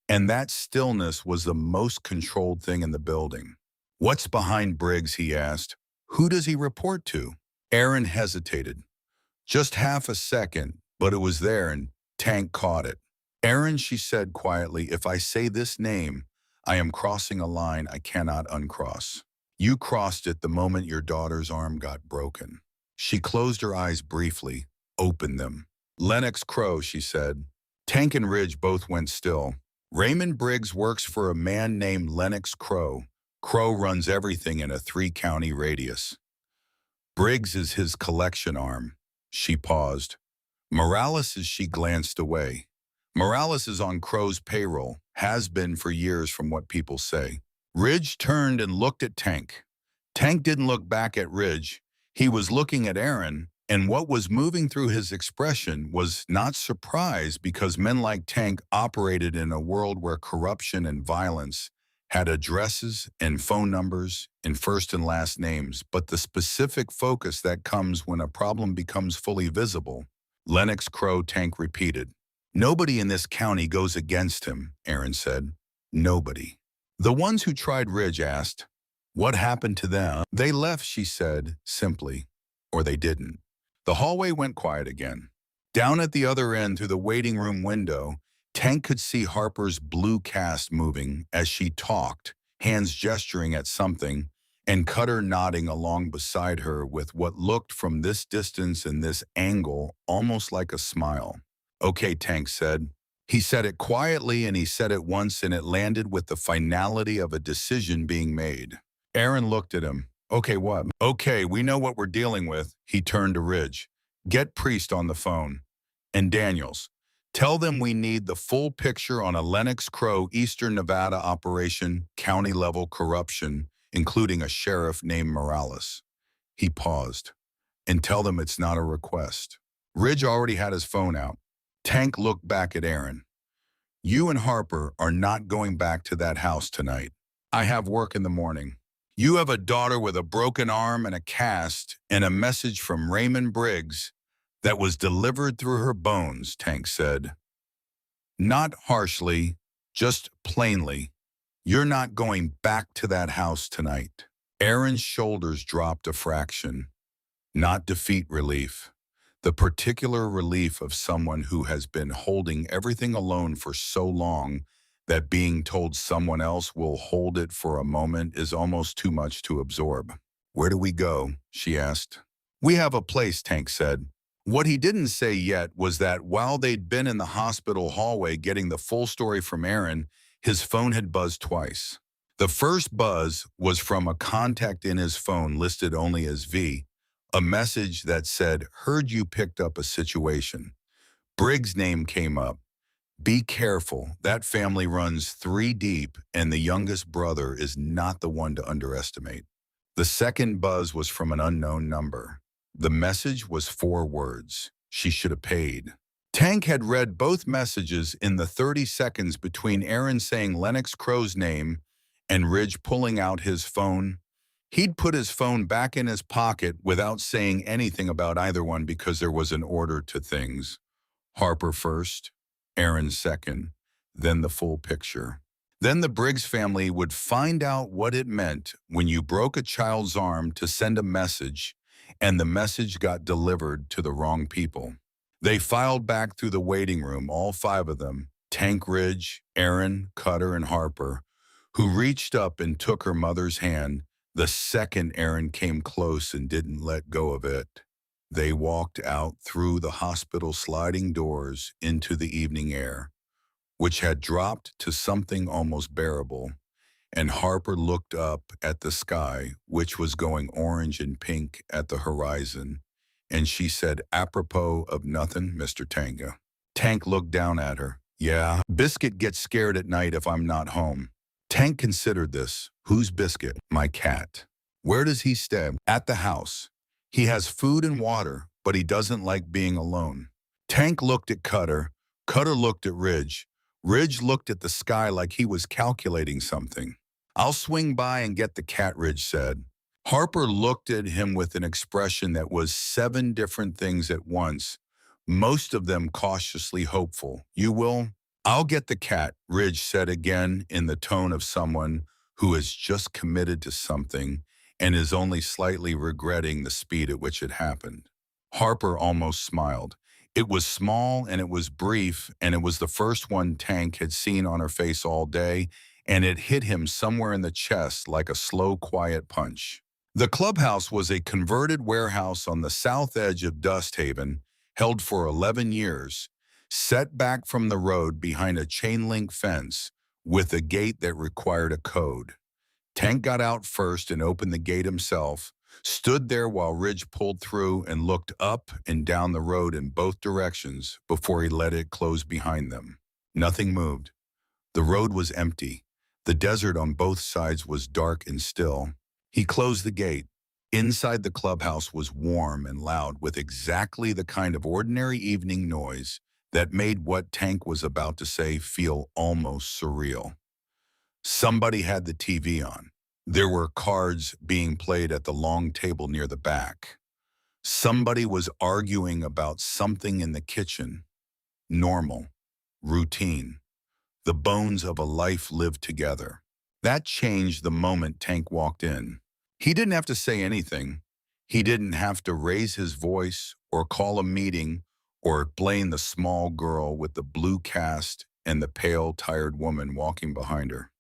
And that stillness was the most controlled thing in the building. What's behind Briggs, he asked. Who does he report to? Erin hesitated. Just half a second, but it was there and Tank caught it. Erin, she said quietly, if I say this name, I am crossing a line I cannot uncross. You crossed it the moment your daughter's arm got broken. She closed her eyes briefly, opened them. Lennox Crow, she said. Tank and Ridge both went still. Raymond Briggs works for a man named Lennox Crow. Crow runs everything in a 3-county radius. Briggs is his collection arm. She paused. Morales, as she glanced away. Morales is on Crow's payroll, has been for years from what people say. Ridge turned and looked at Tank. Tank didn't look back at Ridge. He was looking at Erin, and what was moving through his expression was not surprise because men like Tank operated in a world where corruption and violence had addresses and phone numbers and first and last names, but the specific focus that comes when a problem becomes fully visible. Lennox Crow, Tank repeated. Nobody in this county goes against him, Erin said. Nobody. The ones who tried, Ridge asked. What happened to them? They left, she said, simply. Or they didn't. The hallway went quiet again. Down at the other end through the waiting room window, Tank could see Harper's blue cast moving as she talked, hands gesturing at something, and Cutter nodding along beside her with what looked from this distance and this angle almost like a smile. "Okay," Tank said. He said it quietly and he said it once and it landed with the finality of a decision being made. Aaron looked at him. "Okay, what?" "Okay, we know what we're dealing with." He turned to Ridge. "Get Priest on the phone. And Daniels. Tell them we need the full picture on a Lennox Crow Eastern Nevada operation, county-level corruption, including a sheriff named Morales." He paused. "And tell them it's not a request." Ridge already had his phone out. Tank looked back at Aaron. "You and Harper are not going back to that house tonight. I have work in the morning. You have a daughter with a broken arm and a cast and a message from Raymond Briggs that was delivered through her bones," Tank said. "Not harshly, just plainly. You're not going back to that house tonight." Aaron's shoulders dropped a fraction. Not defeat relief. The particular relief of someone who has been holding everything alone for so long that being told someone else will hold it for a moment is almost too much to absorb. "Where do we go?" she asked. "We have a place," Tank said. What he didn't say yet was that while they'd been in the hospital hallway getting the full story from Aaron, his phone had buzzed twice. The first buzz was from a contact in his phone listed only as V, a message that said, "Heard you picked up a situation." Briggs' name came up. "Be careful, that family runs 3 deep and the youngest brother is not the one to underestimate." The second buzz was from an unknown number. The message was 4 words. She should have paid. Tank had read both messages in the 30 seconds between Aaron saying Lennox Crow's name and Ridge pulling out his phone. He'd put his phone back in his pocket without saying anything about either one because there was an order to things. Harper first, Aaron second, then the full picture. Then the Briggs family would find out what it meant when you broke a child's arm to send a message, and the message got delivered to the wrong people. They filed back through the waiting room, all 5 of them, Tank, Ridge, Aaron, Cutter, and Harper, who reached up and took her mother's hand the second Aaron came close and didn't let go of it. They walked out through the hospital sliding doors into the evening air, which had dropped to something almost bearable, and Harper looked up at the sky, which was going orange and pink at the horizon, and she said, "Apropos of nothing, Mr. Tanga." Tank looked down at her. "Yeah, Biscuit gets scared at night if I'm not home." Tank considered this. "Who's Biscuit?" "My cat." "Where does he stay?" "At the house. He has food and water, but he doesn't like being alone." Tank looked at Cutter. Cutter looked at Ridge. Ridge looked at the sky like he was calculating something. "I'll swing by and get the cat," Ridge said. Harper looked at him with an expression that was 7 different things at once, most of them cautiously hopeful. "You will?" "I'll get the cat," Ridge said again in the tone of someone who has just committed to something and is only slightly regretting the speed at which it happened. Harper almost smiled. It was small and it was brief, and it was the first one Tank had seen on her face all day, and it hit him somewhere in the chest like a slow, quiet punch. The clubhouse was a converted warehouse on the south edge of Dust Haven, held for 11 years, set back from the road behind a chain-link fence with a gate that required a code. Tank got out first and opened the gate himself, stood there while Ridge pulled through and looked up and down the road in both directions before he let it close behind them. Nothing moved. The road was empty. The desert on both sides was dark and still. He closed the gate. Inside the clubhouse was warm and loud with exactly the kind of ordinary evening noise that made what Tank was about to say feel almost surreal. Somebody had the TV on. There were cards being played at the long table near the back. Somebody was arguing about something in the kitchen. Normal. Routine. The bones of a life lived together. That changed the moment Tank walked in. He didn't have to say anything. He didn't have to raise his voice or call a meeting or blame the small girl with the blue cast and the pale, tired woman walking behind her.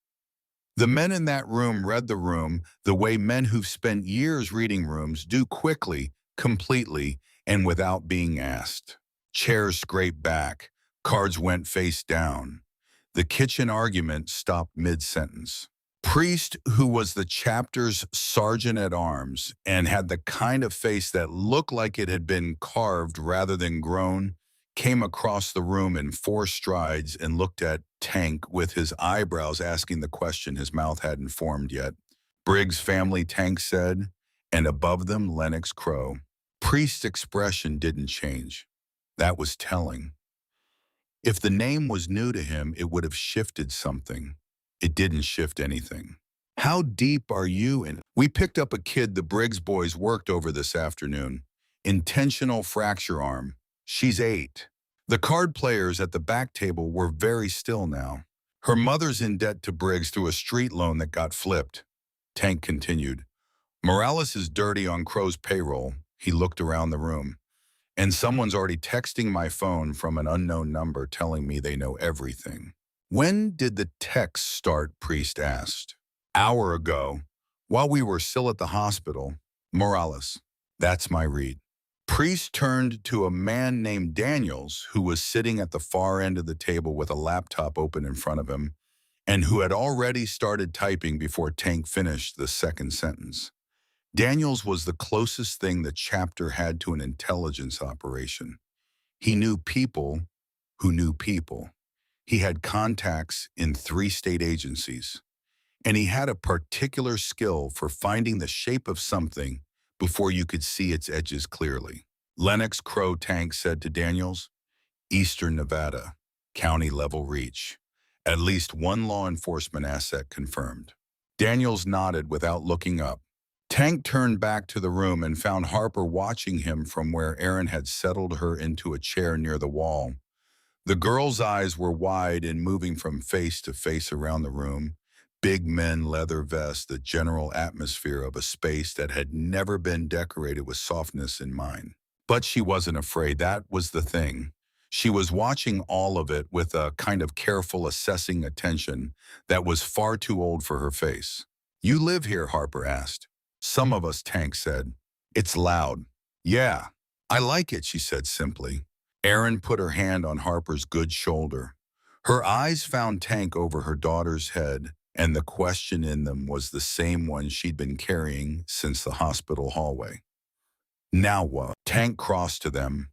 The men in that room read the room the way men who've spent years reading rooms do, quickly, completely, and without being asked. Chairs scraped back, cards went face down. The kitchen argument stopped mid-sentence. Priest, who was the chapter's sergeant-at-arms and had the kind of face that looked like it had been carved rather than grown, came across the room in 4 strides and looked at Tank with his eyebrows asking the question his mouth hadn't formed yet. Briggs family, Tank said, and above them Lennox Crow. Priest's expression didn't change. That was telling. If the name was new to him, it would have shifted something. It didn't shift anything. How deep are you in? We picked up a kid the Briggs boys worked over this afternoon. Intentional fracture arm. She's 8. The card players at the back table were very still now. Her mother's in debt to Briggs through a street loan that got flipped. Tank continued. Morales is dirty on Crow's payroll. He looked around the room. And someone's already texting my phone from an unknown number telling me they know everything. When did the text start? Priest asked. Hour ago, while we were still at the hospital. Morales. That's my read. Priest turned to a man named Daniels who was sitting at the far end of the table with a laptop open in front of him and who had already started typing before Tank finished the second sentence. Daniels was the closest thing the chapter had to an intelligence operation. He knew people who knew people. He had contacts in 3 state agencies. And he had a particular skill for finding the shape of something before you could see its edges clearly. Lennox Crow, Tank said to Daniels, Eastern Nevada, county-level reach. At least 1 law enforcement asset confirmed. Daniels nodded without looking up. Tank turned back to the room and found Harper watching him from where Aaron had settled her into a chair near the wall. The girl's eyes were wide and moving from face to face around the room. Big men, leather vests, the general atmosphere of a space that had never been decorated with softness in mind. But she wasn't afraid. That was the thing. She was watching all of it with a kind of careful, assessing attention that was far too old for her face. You live here? Harper asked. Some of us, Tank said. It's loud. Yeah, I like it, she said simply. Aaron put her hand on Harper's good shoulder. Her eyes found Tank over her daughter's head, and the question in them was the same one she'd been carrying since the hospital hallway. Now what? Tank crossed to them.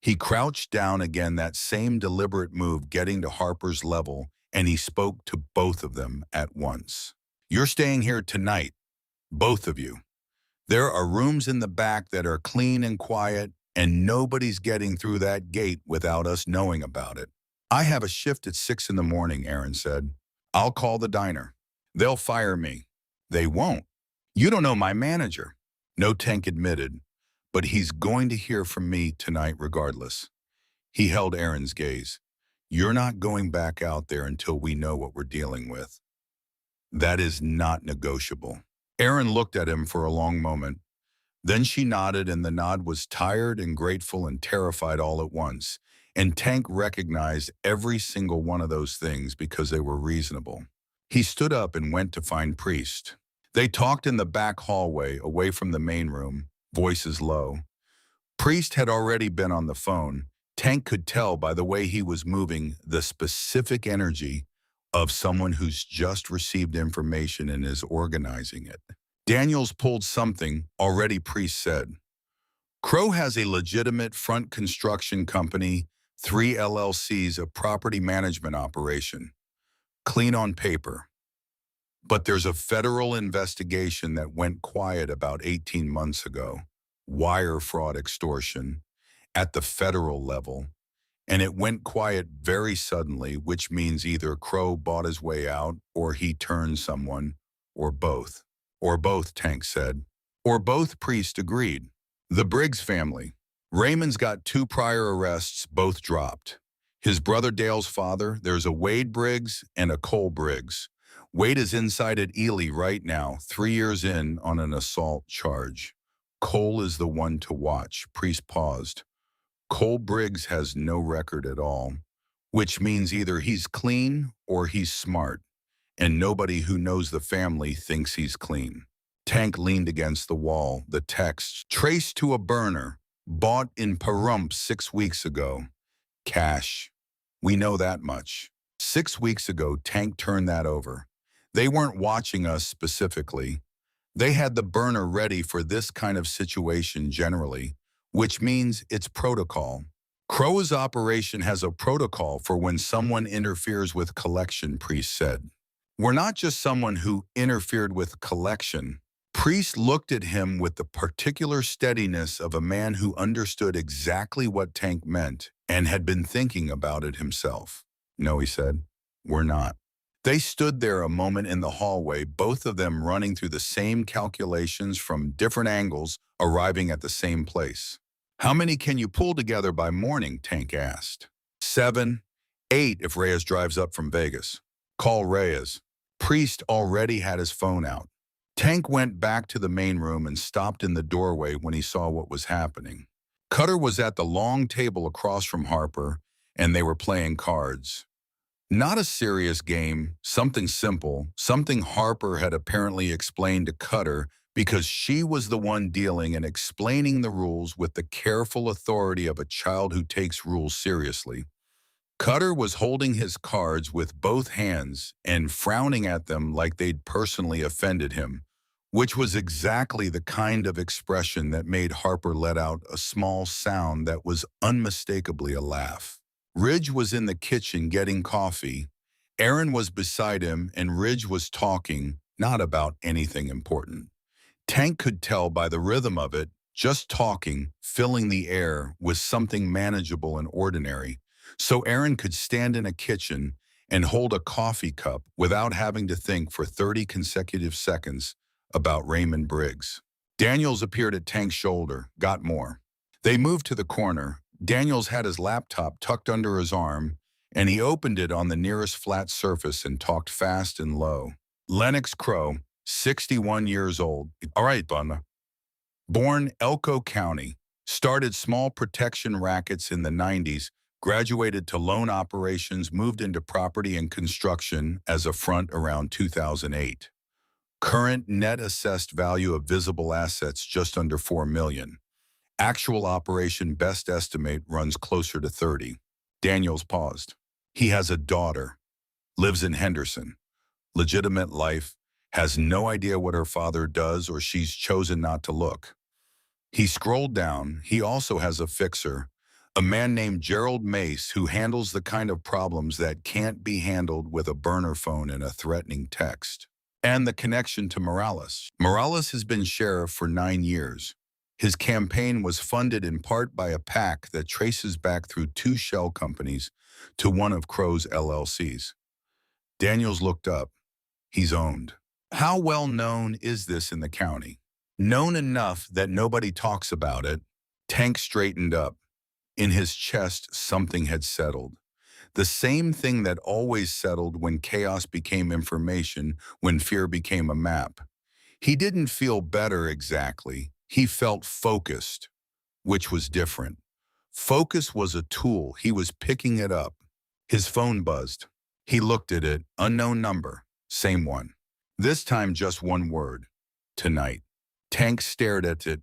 He crouched down again, that same deliberate move getting to Harper's level, and he spoke to both of them at once. You're staying here tonight, both of you. There are rooms in the back that are clean and quiet, and nobody's getting through that gate without us knowing about it. I have a shift at 6 in the morning, Aaron said. I'll call the diner. They'll fire me. They won't. You don't know my manager. No, Tank admitted, but he's going to hear from me tonight regardless. He held Aaron's gaze. You're not going back out there until we know what we're dealing with. That is not negotiable. Aaron looked at him for a long moment. Then she nodded, and the nod was tired and grateful and terrified all at once. And Tank recognized every single one of those things because they were reasonable. He stood up and went to find Priest. They talked in the back hallway, away from the main room, voices low. Priest had already been on the phone. Tank could tell by the way he was moving the specific energy of someone who's just received information and is organizing it. Daniels pulled something, already, Priest said. Crow has a legitimate front construction company, 3 LLCs, a property management operation. Clean on paper. But there's a federal investigation that went quiet about 18 months ago. Wire fraud, extortion, at the federal level. And it went quiet very suddenly, which means either Crow bought his way out or he turned someone, or both. Or both, Tank said. Or both, Priest agreed. The Briggs family. Raymond's got 2 prior arrests, both dropped. His brother Dale's father, there's a Wade Briggs and a Cole Briggs. Wade is inside at Ely right now, 3 years in on an assault charge. Cole is the one to watch. Priest paused. Cole Briggs has no record at all, which means either he's clean or he's smart. and nobody who knows the family thinks he's clean. Tank leaned against the wall, the text, traced to a burner, bought in Pahrump 6 weeks ago. Cash. We know that much. 6 weeks ago, Tank turned that over. They weren't watching us specifically. They had the burner ready for this kind of situation generally, which means it's protocol. Crow's operation has a protocol for when someone interferes with collection, Priest said. We're not just someone who interfered with collection. Priest looked at him with the particular steadiness of a man who understood exactly what Tank meant and had been thinking about it himself. No, he said, we're not. They stood there a moment in the hallway, both of them running through the same calculations from different angles, arriving at the same place. How many can you pull together by morning, Tank asked. 7, 8 if Reyes drives up from Vegas. Call Reyes. Priest already had his phone out. Tank went back to the main room and stopped in the doorway when he saw what was happening. Cutter was at the long table across from Harper, and they were playing cards. Not a serious game, something simple, something Harper had apparently explained to Cutter because she was the one dealing and explaining the rules with the careful authority of a child who takes rules seriously. Cutter was holding his cards with both hands and frowning at them like they'd personally offended him, which was exactly the kind of expression that made Harper let out a small sound that was unmistakably a laugh. Ridge was in the kitchen getting coffee. Aaron was beside him, and Ridge was talking, not about anything important. Tank could tell by the rhythm of it, just talking, filling the air with something manageable and ordinary. So Aaron could stand in a kitchen and hold a coffee cup without having to think for 30 consecutive seconds about Raymond Briggs. Daniels appeared at Tank's shoulder, got more. They moved to the corner. Daniels had his laptop tucked under his arm, and he opened it on the nearest flat surface and talked fast and low. Lennox Crow, 61 years old. All right, Bunna. Born Elko County, started small protection rackets in the 90s, graduated to loan operations, moved into property and construction as a front around 2008. Current net assessed value of visible assets just under $4 million. Actual operation best estimate runs closer to 30. Daniels paused. He has a daughter, lives in Henderson. Legitimate life, has no idea what her father does or she's chosen not to look. He scrolled down. He also has a fixer, a man named Gerald Mace who handles the kind of problems that can't be handled with a burner phone and a threatening text. And the connection to Morales. Morales has been sheriff for 9 years. His campaign was funded in part by a PAC that traces back through 2 shell companies to one of Crow's LLCs. Daniels looked up. He's owned. How well known is this in the county? Known enough that nobody talks about it. Tank straightened up. In his chest, something had settled. The same thing that always settled when chaos became information, when fear became a map. He didn't feel better exactly. He felt focused, which was different. Focus was a tool. He was picking it up. His phone buzzed. He looked at it. Unknown number. Same one. This time just one word. Tonight. Tank stared at it.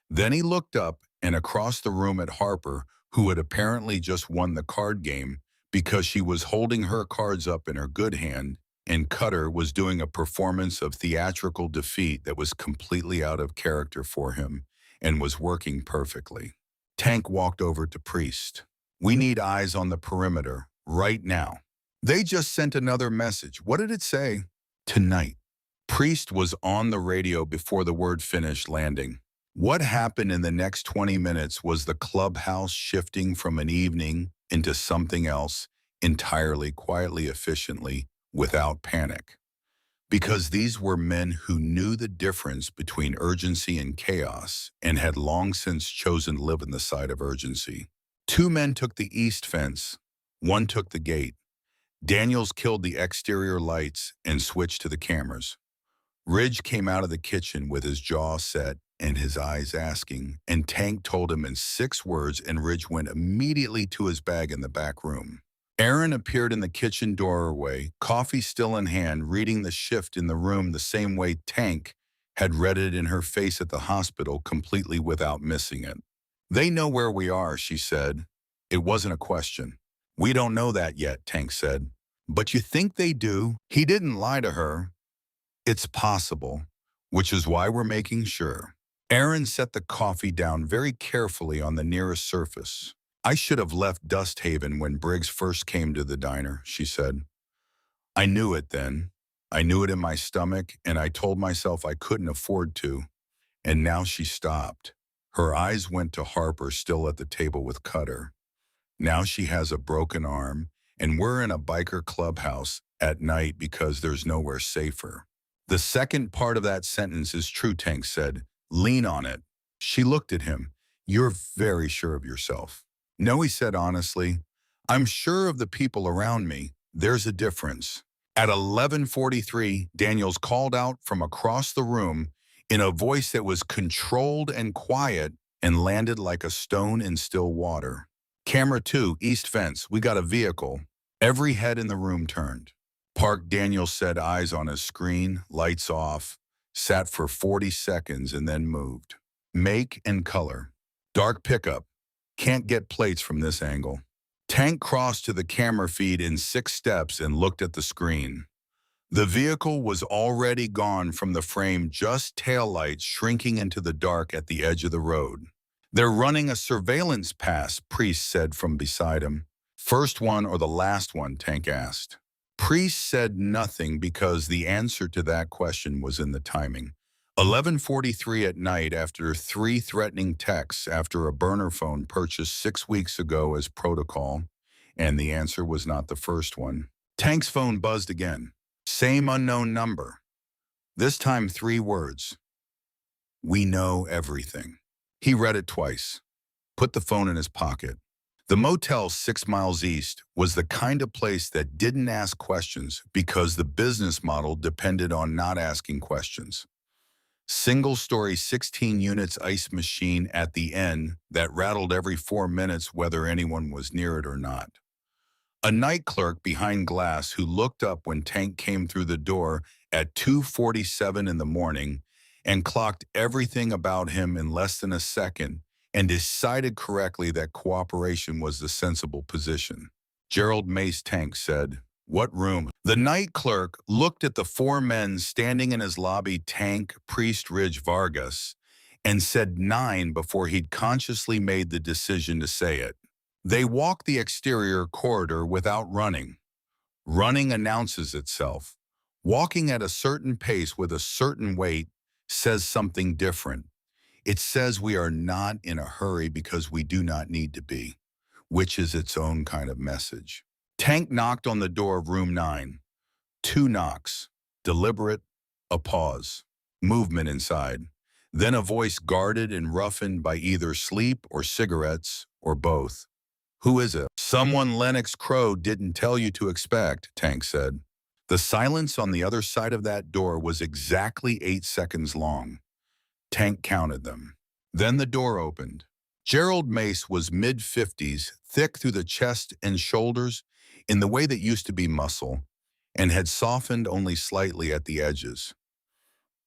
Then he looked up and across the room at Harper, who had apparently just won the card game because she was holding her cards up in her good hand, and Cutter was doing a performance of theatrical defeat that was completely out of character for him and was working perfectly. Tank walked over to Priest. We need eyes on the perimeter, right now. They just sent another message. What did it say? Tonight. Priest was on the radio before the word finished landing. What happened in the next 20 minutes was the clubhouse shifting from an evening into something else, entirely, quietly, efficiently, without panic. Because these were men who knew the difference between urgency and chaos and had long since chosen to live on the side of urgency. 2 men took the east fence, 1 took the gate. Daniels killed the exterior lights and switched to the cameras. Ridge came out of the kitchen with his jaw set and his eyes asking, and Tank told him in 6 words, and Ridge went immediately to his bag in the back room. Aaron appeared in the kitchen doorway, coffee still in hand, reading the shift in the room the same way Tank had read it in her face at the hospital, completely without missing it. They know where we are, she said. It wasn't a question. We don't know that yet, Tank said. But you think they do? He didn't lie to her. It's possible, which is why we're making sure. Aaron set the coffee down very carefully on the nearest surface. I should have left Dust Haven when Briggs first came to the diner, she said. I knew it then. I knew it in my stomach, and I told myself I couldn't afford to. And now she stopped. Her eyes went to Harper, still at the table with Cutter. Now she has a broken arm, and we're in a biker clubhouse at night because there's nowhere safer. The second part of that sentence is true, Tank said. Lean on it. She looked at him. You're very sure of yourself. No, he said honestly. I'm sure of the people around me. There's a difference. At 11:43, Daniels called out from across the room in a voice that was controlled and quiet and landed like a stone in still water. Camera 2, East Fence, we got a vehicle. Every head in the room turned. Park, Daniels said, eyes on his screen, lights off, sat for 40 seconds and then moved. Make and color. Dark pickup. Can't get plates from this angle. Tank crossed to the camera feed in 6 steps and looked at the screen. The vehicle was already gone from the frame, just taillights shrinking into the dark at the edge of the road. They're running a surveillance pass, Priest said from beside him. First one or the last one, Tank asked. Priest said nothing because the answer to that question was in the timing. 11:43 at night, after 3 threatening texts after a burner phone purchased 6 weeks ago as protocol, and the answer was not the first one. Tank's phone buzzed again. Same unknown number. This time 3 words. We know everything. He read it twice, put the phone in his pocket. The motel 6 miles east was the kind of place that didn't ask questions because the business model depended on not asking questions. Single-story 16 units ice machine at the end that rattled every 4 minutes whether anyone was near it or not. A night clerk behind glass who looked up when Tank came through the door at 2:47 in the morning and clocked everything about him in less than a second and decided correctly that cooperation was the sensible position. Gerald Mace, Tank said. What room? The night clerk looked at the 4 men standing in his lobby, Tank, Priest, Ridge, Vargas, and said 9 before he'd consciously made the decision to say it. They walked the exterior corridor without running. Running announces itself. Walking at a certain pace with a certain weight says something different. It says we are not in a hurry because we do not need to be, which is its own kind of message. Tank knocked on the door of room 9. 2 knocks. Deliberate. A pause. Movement inside. Then a voice guarded and roughened by either sleep or cigarettes or both. Who is it? Someone Lennox Crow didn't tell you to expect, Tank said. The silence on the other side of that door was exactly 8 seconds long. Tank counted them. Then the door opened. Gerald Mace was mid-50s, thick through the chest and shoulders in the way that used to be muscle, and had softened only slightly at the edges.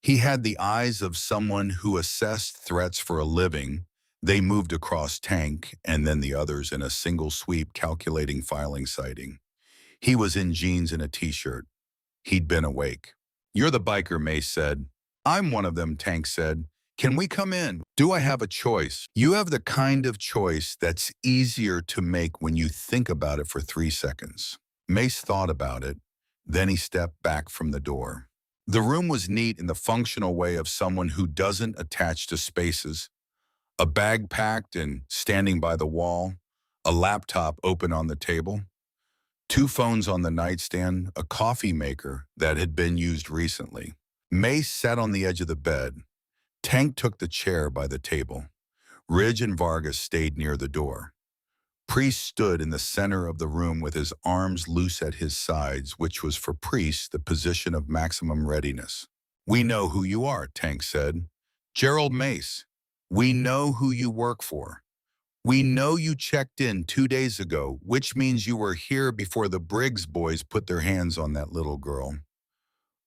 He had the eyes of someone who assessed threats for a living. They moved across Tank and then the others in a single sweep, calculating filing sighting. He was in jeans and a t-shirt. He'd been awake. You're the biker, Mace said. I'm one of them, Tank said. Can we come in? Do I have a choice? You have the kind of choice that's easier to make when you think about it for 3 seconds. Mace thought about it. Then he stepped back from the door. The room was neat in the functional way of someone who doesn't attach to spaces. A bag packed and standing by the wall, a laptop open on the table, 2 phones on the nightstand, a coffee maker that had been used recently. Mace sat on the edge of the bed. Tank took the chair by the table. Ridge and Vargas stayed near the door. Priest stood in the center of the room with his arms loose at his sides, which was for Priest the position of maximum readiness. We know who you are, Tank said. Gerald Mace. We know who you work for. We know you checked in 2 days ago, which means you were here before the Briggs boys put their hands on that little girl.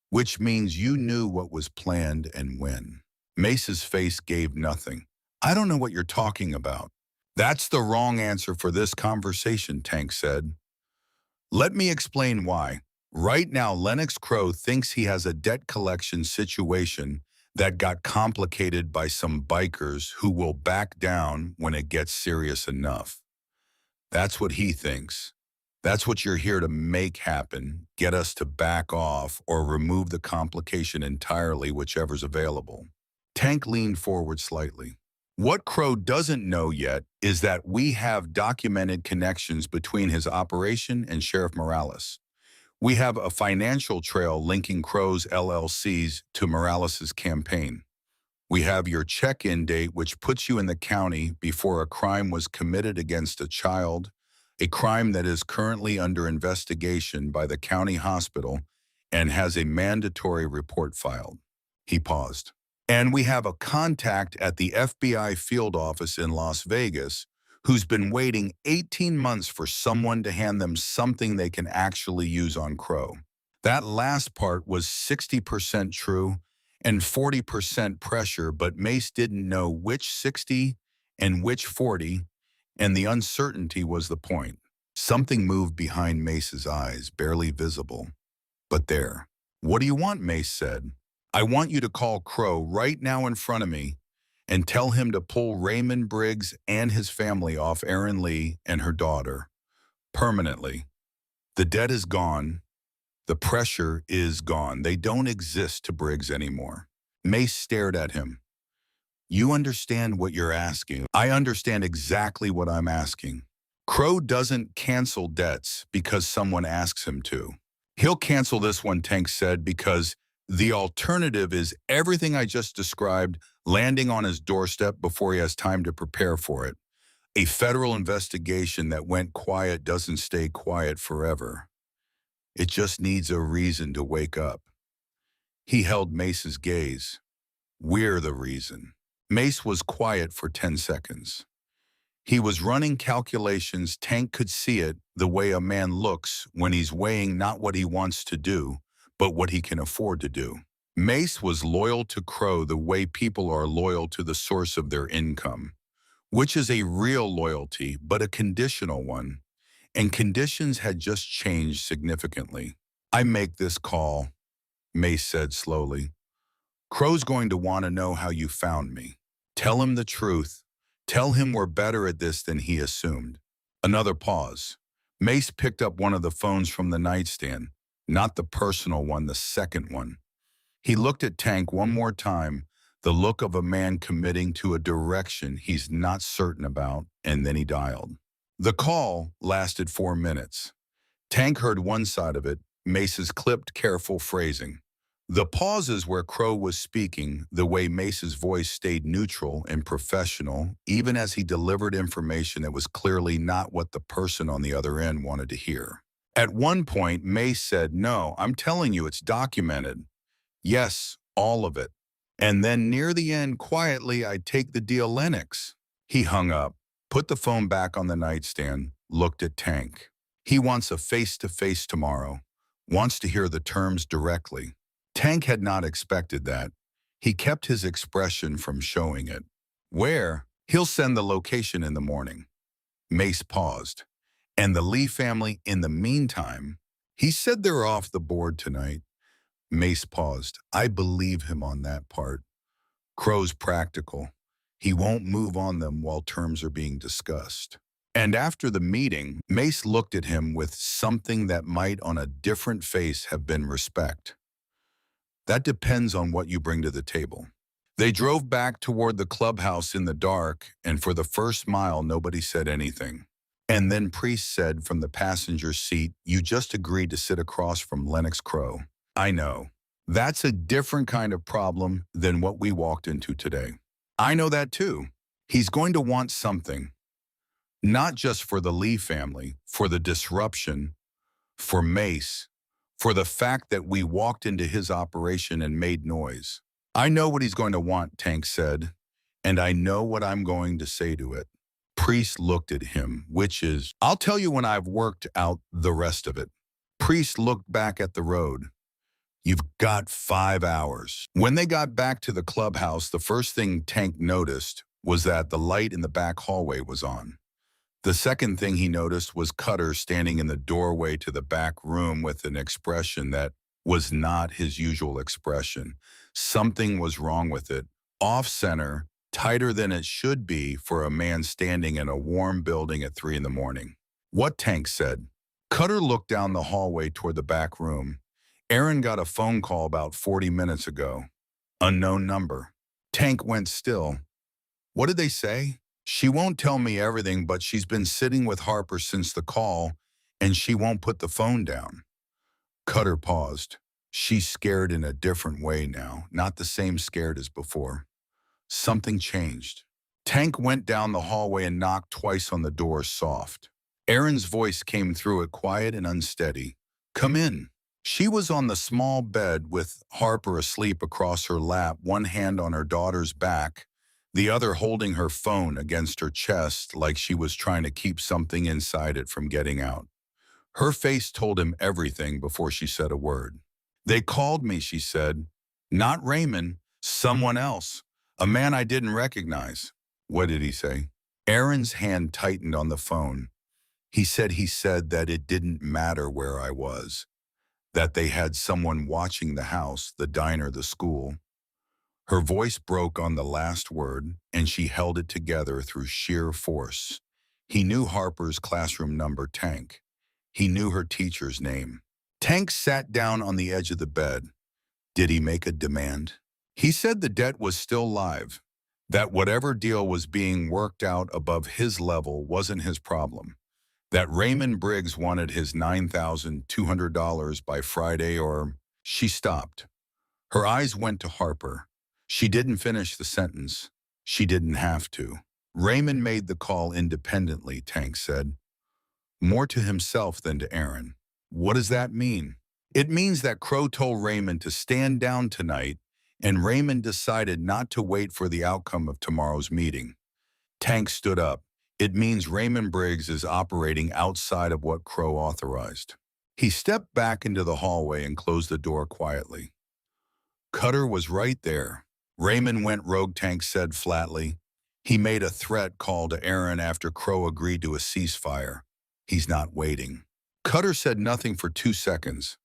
Which means you knew what was planned and when. Mace's face gave nothing. I don't know what you're talking about. That's the wrong answer for this conversation, Tank said. Let me explain why. Right now, Lennox Crow thinks he has a debt collection situation that got complicated by some bikers who will back down when it gets serious enough. That's what he thinks. That's what you're here to make happen, get us to back off or remove the complication entirely, whichever's available. Tank leaned forward slightly. What Crow doesn't know yet is that we have documented connections between his operation and Sheriff Morales. We have a financial trail linking Crow's LLCs to Morales' campaign. We have your check-in date, which puts you in the county before a crime was committed against a child, a crime that is currently under investigation by the county hospital and has a mandatory report filed. He paused. And we have a contact at the FBI field office in Las Vegas who's been waiting 18 months for someone to hand them something they can actually use on Crow. That last part was 60% true and 40% pressure, but Mace didn't know which 60 and which 40, and the uncertainty was the point. Something moved behind Mace's eyes, barely visible, but there. What do you want, Mace said. I want you to call Crow right now in front of me and tell him to pull Raymond Briggs and his family off Erin Lee and her daughter. Permanently. The debt is gone. The pressure is gone. They don't exist to Briggs anymore. Mace stared at him. You understand what you're asking. I understand exactly what I'm asking. Crow doesn't cancel debts because someone asks him to. He'll cancel this one, Tank said, because the alternative is everything I just described landing on his doorstep before he has time to prepare for it. A federal investigation that went quiet doesn't stay quiet forever. It just needs a reason to wake up. He held Mace's gaze. We're the reason. Mace was quiet for 10 seconds. He was running calculations. Tank could see it the way a man looks when he's weighing not what he wants to do, but what he can afford to do. Mace was loyal to Crow the way people are loyal to the source of their income, which is a real loyalty, but a conditional one. And conditions had just changed significantly. I make this call, Mace said slowly. Crow's going to want to know how you found me. Tell him the truth. Tell him we're better at this than he assumed. Another pause. Mace picked up one of the phones from the nightstand, not the personal one, the second one. He looked at Tank one more time, the look of a man committing to a direction he's not certain about, and then he dialed. The call lasted 4 minutes. Tank heard one side of it, Mace's clipped, careful phrasing. The pauses where Crow was speaking, the way Mace's voice stayed neutral and professional, even as he delivered information that was clearly not what the person on the other end wanted to hear. At one point, Mace said, "No, I'm telling you, it's documented. Yes, all of it." And then near the end, quietly, "I'd take the deal, Lennox." He hung up, put the phone back on the nightstand, looked at Tank. He wants a face-to-face tomorrow, wants to hear the terms directly. Tank had not expected that. He kept his expression from showing it. Where? He'll send the location in the morning. Mace paused. And the Lee family in the meantime? He said they're off the board tonight. Mace paused. I believe him on that part. Crow's practical. He won't move on them while terms are being discussed. And after the meeting, Mace looked at him with something that might on a different face have been respect. That depends on what you bring to the table. They drove back toward the clubhouse in the dark, and for the first mile, nobody said anything. And then Priest said from the passenger seat, "You just agreed to sit across from Lennox Crow." I know. That's a different kind of problem than what we walked into today. I know that too. He's going to want something. Not just for the Lee family, for the disruption, for Mace, for the fact that we walked into his operation and made noise. I know what he's going to want, Tank said, and I know what I'm going to say to it. Priest looked at him, which is, I'll tell you when I've worked out the rest of it. Priest looked back at the road. You've got 5 hours. When they got back to the clubhouse, the first thing Tank noticed was that the light in the back hallway was on. The second thing he noticed was Cutter standing in the doorway to the back room with an expression that was not his usual expression. Something was wrong with it. Off-center, tighter than it should be for a man standing in a warm building at 3 in the morning. What, Tank said. Cutter looked down the hallway toward the back room. Aaron got a phone call about 40 minutes ago. Unknown number. Tank went still. What did they say? She won't tell me everything, but she's been sitting with Harper since the call, and she won't put the phone down. Cutter paused. She's scared in a different way now, not the same scared as before. Something changed. Tank went down the hallway and knocked twice on the door soft. Aaron's voice came through it, quiet and unsteady. Come in. She was on the small bed with Harper asleep across her lap, one hand on her daughter's back, the other holding her phone against her chest like she was trying to keep something inside it from getting out. Her face told him everything before she said a word. They called me, she said. Not Raymond, someone else. A man I didn't recognize. What did he say? Aaron's hand tightened on the phone. He said that it didn't matter where I was, that they had someone watching the house, the diner, the school. Her voice broke on the last word, and she held it together through sheer force. He knew Harper's classroom number, Tank. He knew her teacher's name. Tank sat down on the edge of the bed. Did he make a demand? He said the debt was still live, that whatever deal was being worked out above his level wasn't his problem, that Raymond Briggs wanted his $9,200 by Friday or... She stopped. Her eyes went to Harper. She didn't finish the sentence. She didn't have to. Raymond made the call independently, Tank said. More to himself than to Aaron. What does that mean? It means that Crow told Raymond to stand down tonight, and Raymond decided not to wait for the outcome of tomorrow's meeting. Tank stood up. It means Raymond Briggs is operating outside of what Crow authorized. He stepped back into the hallway and closed the door quietly. Cutter was right there. Raymond went rogue, Tank said flatly. He made a threat call to Aaron after Crow agreed to a ceasefire. He's not waiting. Cutter said nothing for 2 seconds.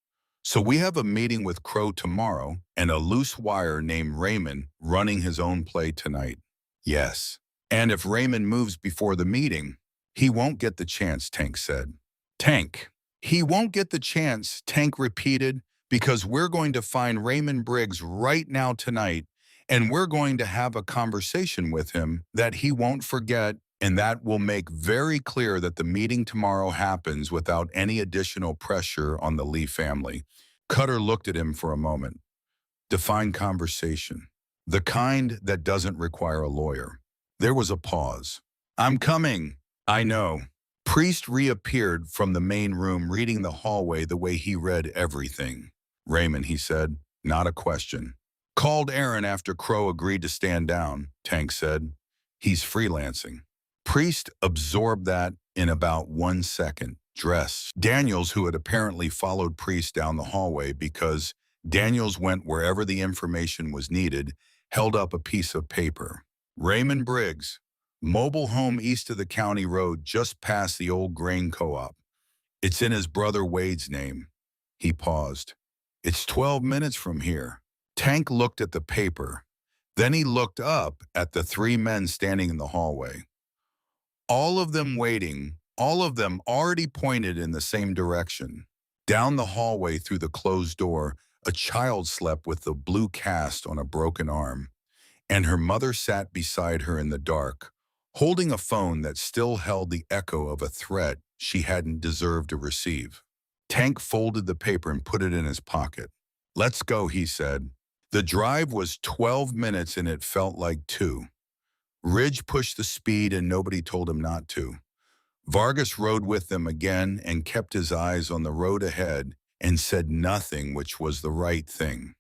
So we have a meeting with Crow tomorrow and a loose wire named Raymond running his own play tonight. Yes. And if Raymond moves before the meeting, he won't get the chance, Tank said. Tank. He won't get the chance, Tank repeated, because we're going to find Raymond Briggs right now tonight, and we're going to have a conversation with him that he won't forget, and that will make very clear that the meeting tomorrow happens without any additional pressure on the Lee family. Cutter looked at him for a moment. Define conversation. The kind that doesn't require a lawyer. There was a pause. I'm coming. I know. Priest reappeared from the main room, reading the hallway the way he read everything. Raymond, he said, not a question. Called Aaron after Crow agreed to stand down, Tank said. He's freelancing. Priest absorbed that in about 1 second. Dress. Daniels, who had apparently followed Priest down the hallway because Daniels went wherever the information was needed, held up a piece of paper. Raymond Briggs, mobile home east of the county road just past the old grain co-op. It's in his brother Wade's name. He paused. It's 12 minutes from here. Tank looked at the paper. Then he looked up at the 3 men standing in the hallway. All of them waiting, all of them already pointed in the same direction. Down the hallway through the closed door, a child slept with the blue cast on a broken arm, and her mother sat beside her in the dark, holding a phone that still held the echo of a threat she hadn't deserved to receive. Tank folded the paper and put it in his pocket. Let's go, he said. The drive was 12 minutes and it felt like 2. Ridge pushed the speed and nobody told him not to. Vargas rode with them again and kept his eyes on the road ahead and said nothing, which was the right thing.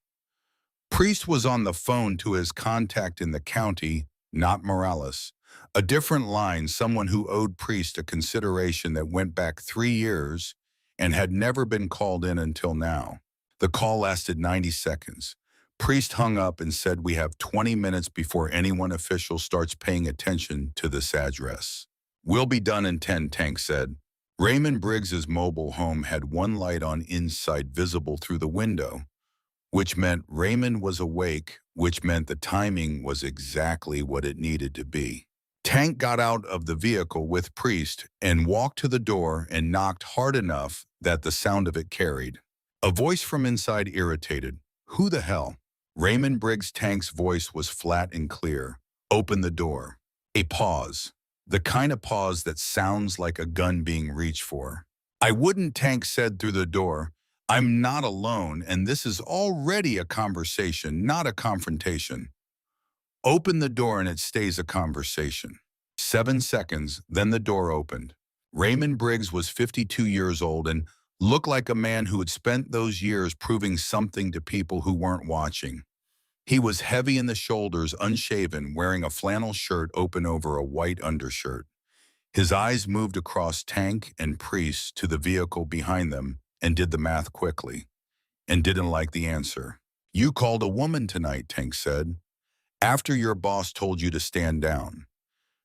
Priest was on the phone to his contact in the county, not Morales, A different line, someone who owed Priest a consideration that went back 3 years and had never been called in until now. The call lasted 90 seconds. Priest hung up and said, "We have 20 minutes before anyone official starts paying attention to this address." "We'll be done in 10, Tank said. Raymond Briggs's mobile home had one light on inside visible through the window, which meant Raymond was awake, which meant the timing was exactly what it needed to be. Tank got out of the vehicle with Priest and walked to the door and knocked hard enough that the sound of it carried. A voice from inside irritated. "Who the hell?" Raymond Briggs' Tank's voice was flat and clear. "Open the door." A pause. The kind of pause that sounds like a gun being reached for. "I wouldn't," Tank said through the door. "I'm not alone, and this is already a conversation, not a confrontation." "Open the door and it stays a conversation." 7 seconds, then the door opened. Raymond Briggs was 52 years old and looked like a man who had spent those years proving something to people who weren't watching. He was heavy in the shoulders, unshaven, wearing a flannel shirt open over a white undershirt. His eyes moved across Tank and Priest to the vehicle behind them and did the math quickly, and didn't like the answer. "You called a woman tonight," Tank said, "after your boss told you to stand down.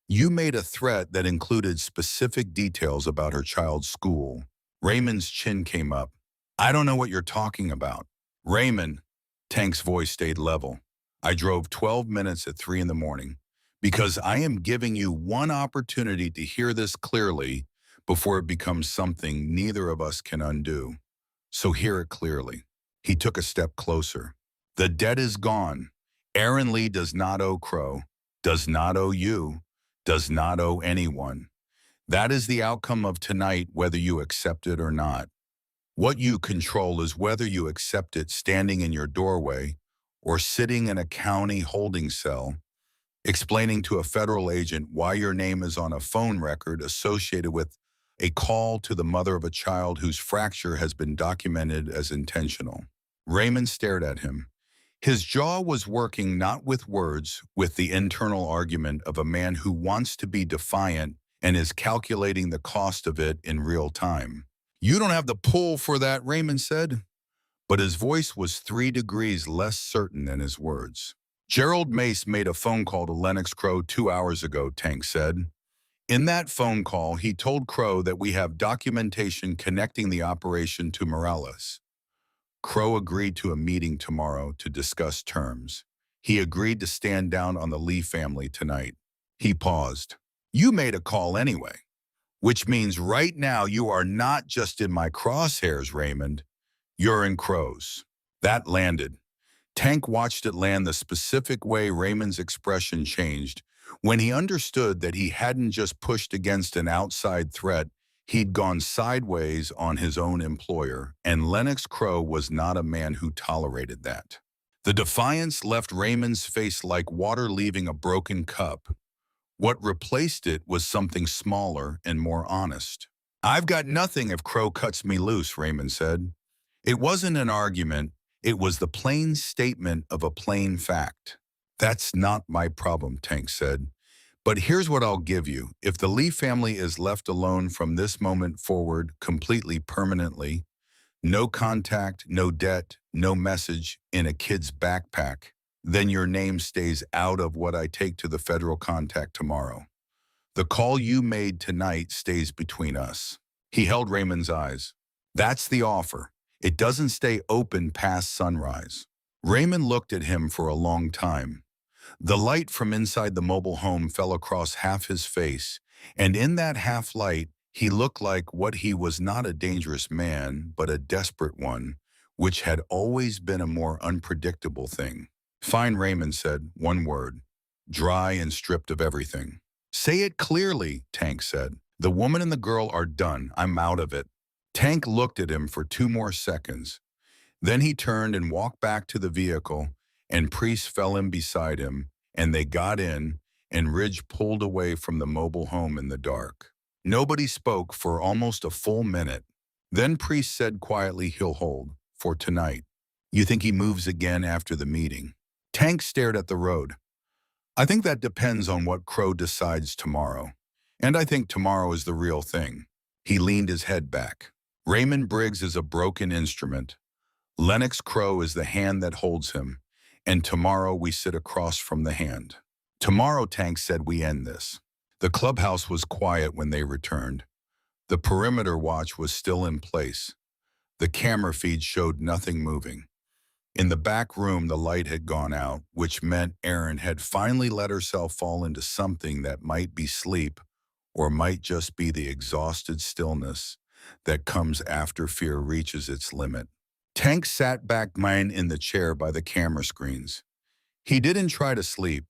You made a threat that included specific details about her child's school." Raymond's chin came up. "I don't know what you're talking about." "Raymond," Tank's voice stayed level, "I drove 12 minutes at 3 in the morning because I am giving you one opportunity to hear this clearly before it becomes something neither of us can undo. So hear it clearly." He took a step closer. "The debt is gone. Aaron Lee does not owe Crow, does not owe you, does not owe anyone. That is the outcome of tonight, whether you accept it or not. What you control is whether you accept it standing in your doorway or sitting in a county holding cell, explaining to a federal agent why your name is on a phone record associated with a call to the mother of a child whose fracture has been documented as intentional." Raymond stared at him. His jaw was working not with words, with the internal argument of a man who wants to be defiant and is calculating the cost of it in real time. "You don't have the pull for that," Raymond said. But his voice was 3 degrees less certain than his words. "Gerald Mace made a phone call to Lennox Crow 2 hours ago," Tank said. "In that phone call, he told Crow that we have documentation connecting the operation to Morales. Crow agreed to a meeting tomorrow to discuss terms. He agreed to stand down on the Lee family tonight." He paused. "You made a call anyway, which means right now you are not just in my crosshairs, Raymond. You're in Crow's." That landed. Tank watched it land the specific way Raymond's expression changed. When he understood that he hadn't just pushed against an outside threat, he'd gone sideways on his own employer, and Lennox Crow was not a man who tolerated that. The defiance left Raymond's face like water leaving a broken cup. What replaced it was something smaller and more honest. "I've got nothing if Crow cuts me loose," Raymond said. It wasn't an argument, it was the plain statement of a plain fact. "That's not my problem," Tank said. "But here's what I'll give you. If the Lee family is left alone from this moment forward completely permanently, no contact, no debt, no message in a kid's backpack, then your name stays out of what I take to the federal contact tomorrow. The call you made tonight stays between us." He held Raymond's eyes. "That's the offer. It doesn't stay open past sunrise." Raymond looked at him for a long time. The light from inside the mobile home fell across half his face, and in that half light, he looked like what he was, not a dangerous man, but a desperate one, which had always been a more unpredictable thing. "Fine," Raymond said, one word. "Dry and stripped of everything." "Say it clearly," Tank said. "The woman and the girl are done. I'm out of it." Tank looked at him for 2 more seconds. Then he turned and walked back to the vehicle, and Priest fell in beside him, and they got in, and Ridge pulled away from the mobile home in the dark. Nobody spoke for almost a full minute. Then Priest said quietly, "He'll hold, for tonight." "You think he moves again after the meeting?" Tank stared at the road. I think that depends on what Crow decides tomorrow. And I think tomorrow is the real thing. He leaned his head back. Raymond Briggs is a broken instrument. Lennox Crow is the hand that holds him. And tomorrow we sit across from the hand. Tomorrow, Tank said, we end this. The clubhouse was quiet when they returned. The perimeter watch was still in place. The camera feed showed nothing moving. In the back room, the light had gone out, which meant Erin had finally let herself fall into something that might be sleep or might just be the exhausted stillness that comes after fear reaches its limit. Tank sat back mine in the chair by the camera screens. He didn't try to sleep.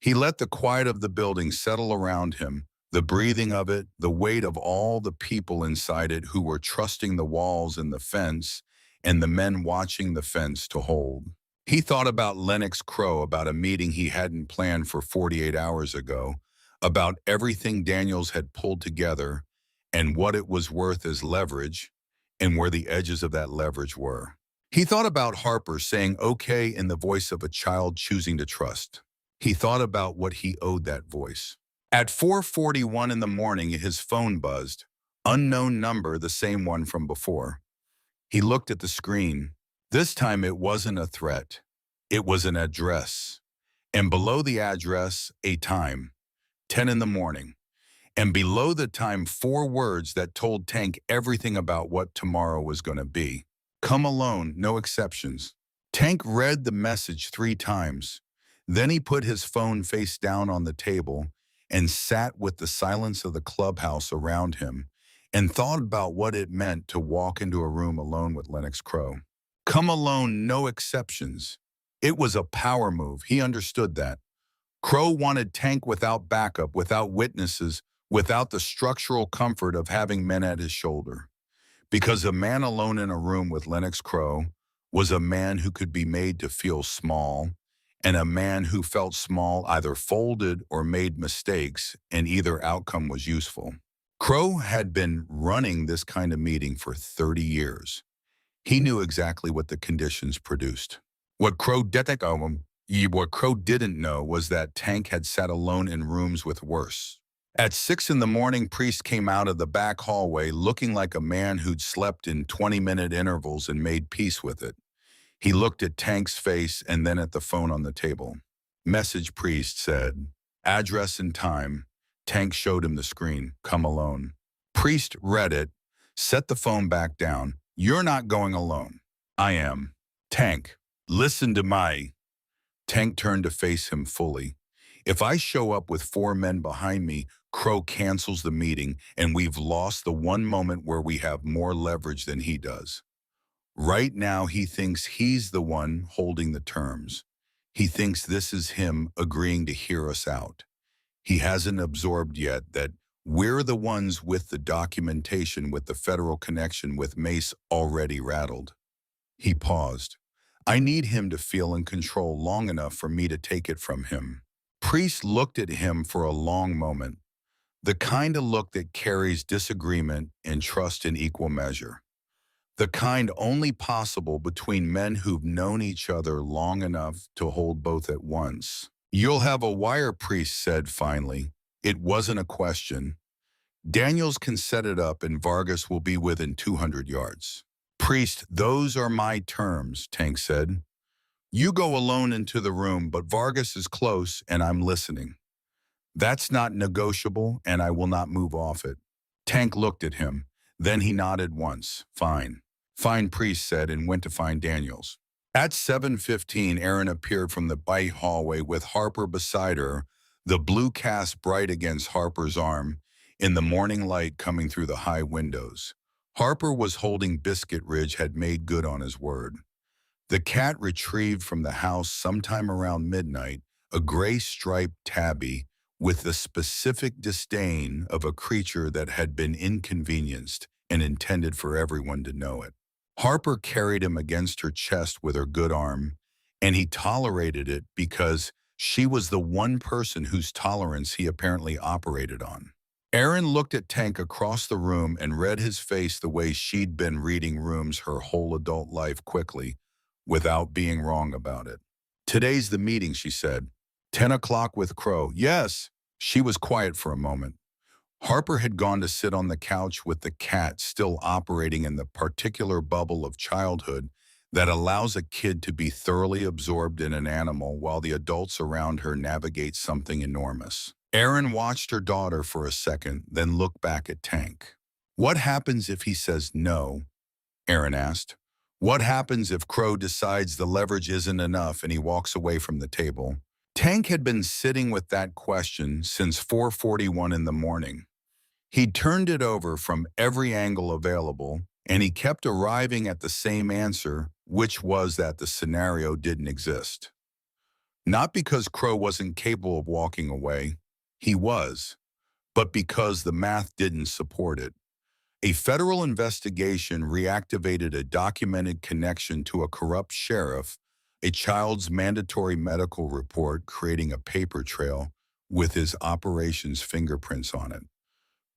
He let the quiet of the building settle around him, the breathing of it, the weight of all the people inside it who were trusting the walls and the fence, and the men watching the fence to hold. He thought about Lennox Crow, about a meeting he hadn't planned for 48 hours ago, about everything Daniels had pulled together, and what it was worth as leverage, and where the edges of that leverage were. He thought about Harper saying okay in the voice of a child choosing to trust. He thought about what he owed that voice. At 4:41 in the morning, his phone buzzed. Unknown number, the same one from before. He looked at the screen. This time it wasn't a threat. It was an address. And below the address, a time. 10 in the morning. And below the time, 4 words that told Tank everything about what tomorrow was going to be. Come alone, no exceptions. Tank read the message 3 times. Then he put his phone face down on the table and sat with the silence of the clubhouse around him and thought about what it meant to walk into a room alone with Lennox Crow. Come alone, no exceptions. It was a power move. He understood that. Crow wanted Tank without backup, without witnesses, without the structural comfort of having men at his shoulder. Because a man alone in a room with Lennox Crow was a man who could be made to feel small, and a man who felt small either folded or made mistakes, and either outcome was useful. Crow had been running this kind of meeting for 30 years. He knew exactly what the conditions produced. What Crow didn't know was that Tank had sat alone in rooms with worse. At 6 in the morning, Priest came out of the back hallway looking like a man who'd slept in 20-minute intervals and made peace with it. He looked at Tank's face and then at the phone on the table. Message, Priest said. Address and time. Tank showed him the screen. Come alone. Priest read it, set the phone back down. You're not going alone. I am. Tank, listen to my... Tank turned to face him fully. If I show up with 4 men behind me, Crow cancels the meeting, and we've lost the one moment where we have more leverage than he does. Right now, he thinks he's the one holding the terms. He thinks this is him agreeing to hear us out. He hasn't absorbed yet that we're the ones with the documentation, with the federal connection, with Mace already rattled. He paused. I need him to feel in control long enough for me to take it from him. Priest looked at him for a long moment, the kind of look that carries disagreement and trust in equal measure. The kind only possible between men who've known each other long enough to hold both at once. You'll have a wire, Priest said finally. It wasn't a question. Daniels can set it up and Vargas will be within 200 yards. Priest, those are my terms, Tank said. You go alone into the room, but Vargas is close and I'm listening. That's not negotiable and I will not move off it. Tank looked at him. Then he nodded once. Fine. Fine, Priest said, and went to find Daniels. At 7:15, Erin appeared from the by hallway with Harper beside her, the blue cast bright against Harper's arm, in the morning light coming through the high windows. Harper was holding Biscuit Ridge, had made good on his word. The cat retrieved from the house sometime around midnight, a gray striped tabby with the specific disdain of a creature that had been inconvenienced and intended for everyone to know it. Harper carried him against her chest with her good arm, and he tolerated it because she was the one person whose tolerance he apparently operated on. Erin looked at Tank across the room and read his face the way she'd been reading rooms her whole adult life quickly, without being wrong about it. Today's the meeting, she said. 10 o'clock with Crow. Yes. She was quiet for a moment. Harper had gone to sit on the couch with the cat still operating in the particular bubble of childhood that allows a kid to be thoroughly absorbed in an animal while the adults around her navigate something enormous. Erin watched her daughter for a second, then looked back at Tank. What happens if he says no? Erin asked. What happens if Crow decides the leverage isn't enough and he walks away from the table? Tank had been sitting with that question since 4:41 in the morning. He'd turned it over from every angle available, and he kept arriving at the same answer, which was that the scenario didn't exist. Not because Crow wasn't capable of walking away, he was, but because the math didn't support it. A federal investigation reactivated a documented connection to a corrupt sheriff, a child's mandatory medical report creating a paper trail with his operation's fingerprints on it.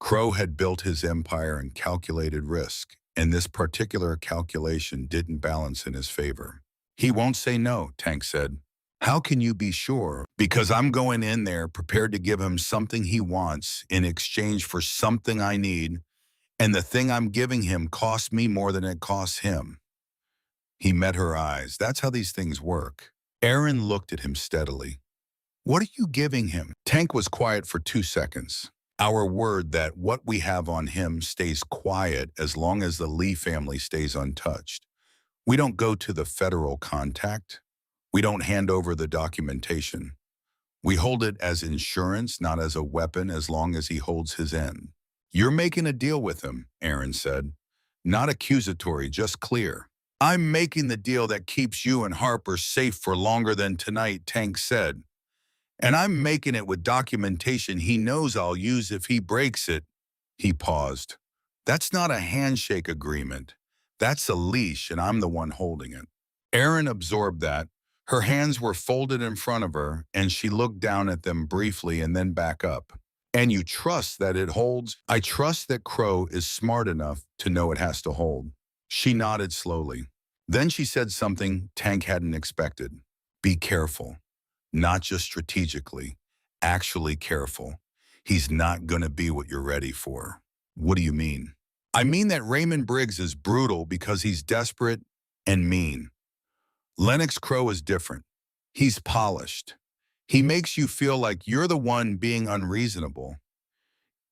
Crow had built his empire and calculated risk, and this particular calculation didn't balance in his favor. He won't say no, Tank said. How can you be sure? Because I'm going in there prepared to give him something he wants in exchange for something I need, and the thing I'm giving him costs me more than it costs him. He met her eyes. That's how these things work. Erin looked at him steadily. What are you giving him? Tank was quiet for 2 seconds. Our word that what we have on him stays quiet as long as the Lee family stays untouched. We don't go to the federal contact. We don't hand over the documentation. We hold it as insurance, not as a weapon, as long as he holds his end. You're making a deal with him, Erin said. Not accusatory, just clear. I'm making the deal that keeps you and Harper safe for longer than tonight, Tank said. And I'm making it with documentation he knows I'll use if he breaks it. He paused. That's not a handshake agreement. That's a leash, and I'm the one holding it. Erin absorbed that. Her hands were folded in front of her, and she looked down at them briefly and then back up. And you trust that it holds? I trust that Crow is smart enough to know it has to hold. She nodded slowly. Then she said something Tank hadn't expected. Be careful. Not just strategically, actually careful. He's not going to be what you're ready for. What do you mean? I mean that Raymond Briggs is brutal because he's desperate and mean. Lennox Crow is different. He's polished. He makes you feel like you're the one being unreasonable.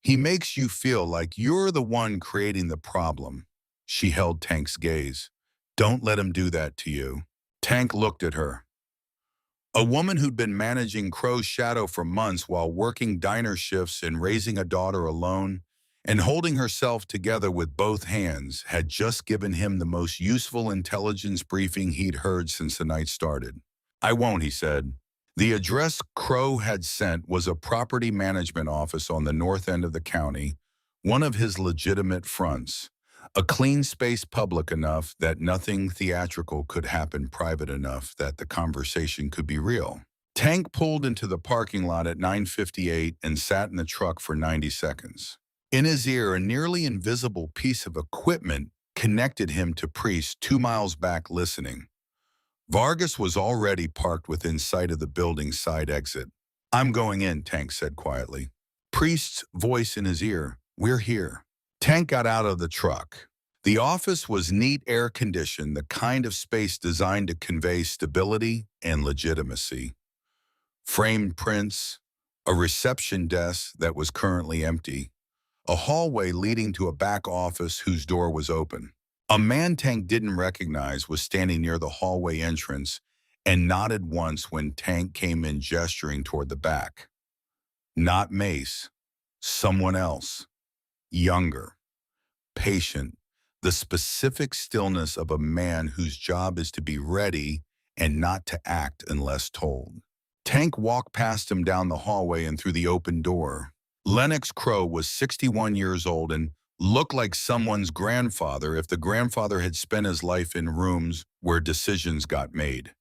He makes you feel like you're the one creating the problem. She held Tank's gaze. Don't let him do that to you. Tank looked at her. A woman who'd been managing Crow's shadow for months while working diner shifts and raising a daughter alone and holding herself together with both hands had just given him the most useful intelligence briefing he'd heard since the night started. I won't, he said. The address Crow had sent was a property management office on the north end of the county, one of his legitimate fronts. A clean space public enough that nothing theatrical could happen, private enough that the conversation could be real. Tank pulled into the parking lot at 9:58 and sat in the truck for 90 seconds. In his ear, a nearly invisible piece of equipment connected him to Priest 2 miles back listening. Vargas was already parked within sight of the building's side exit. I'm going in, Tank said quietly. Priest's voice in his ear, we're here. Tank got out of the truck. The office was neat, air-conditioned, the kind of space designed to convey stability and legitimacy. Framed prints, a reception desk that was currently empty, a hallway leading to a back office whose door was open. A man Tank didn't recognize was standing near the hallway entrance and nodded once when Tank came in, gesturing toward the back. Not Mace, someone else. Younger, patient, the specific stillness of a man whose job is to be ready and not to act unless told. Tank walked past him down the hallway and through the open door. Lennox Crow was 61 years old and looked like someone's grandfather if the grandfather had spent his life in rooms where decisions got made.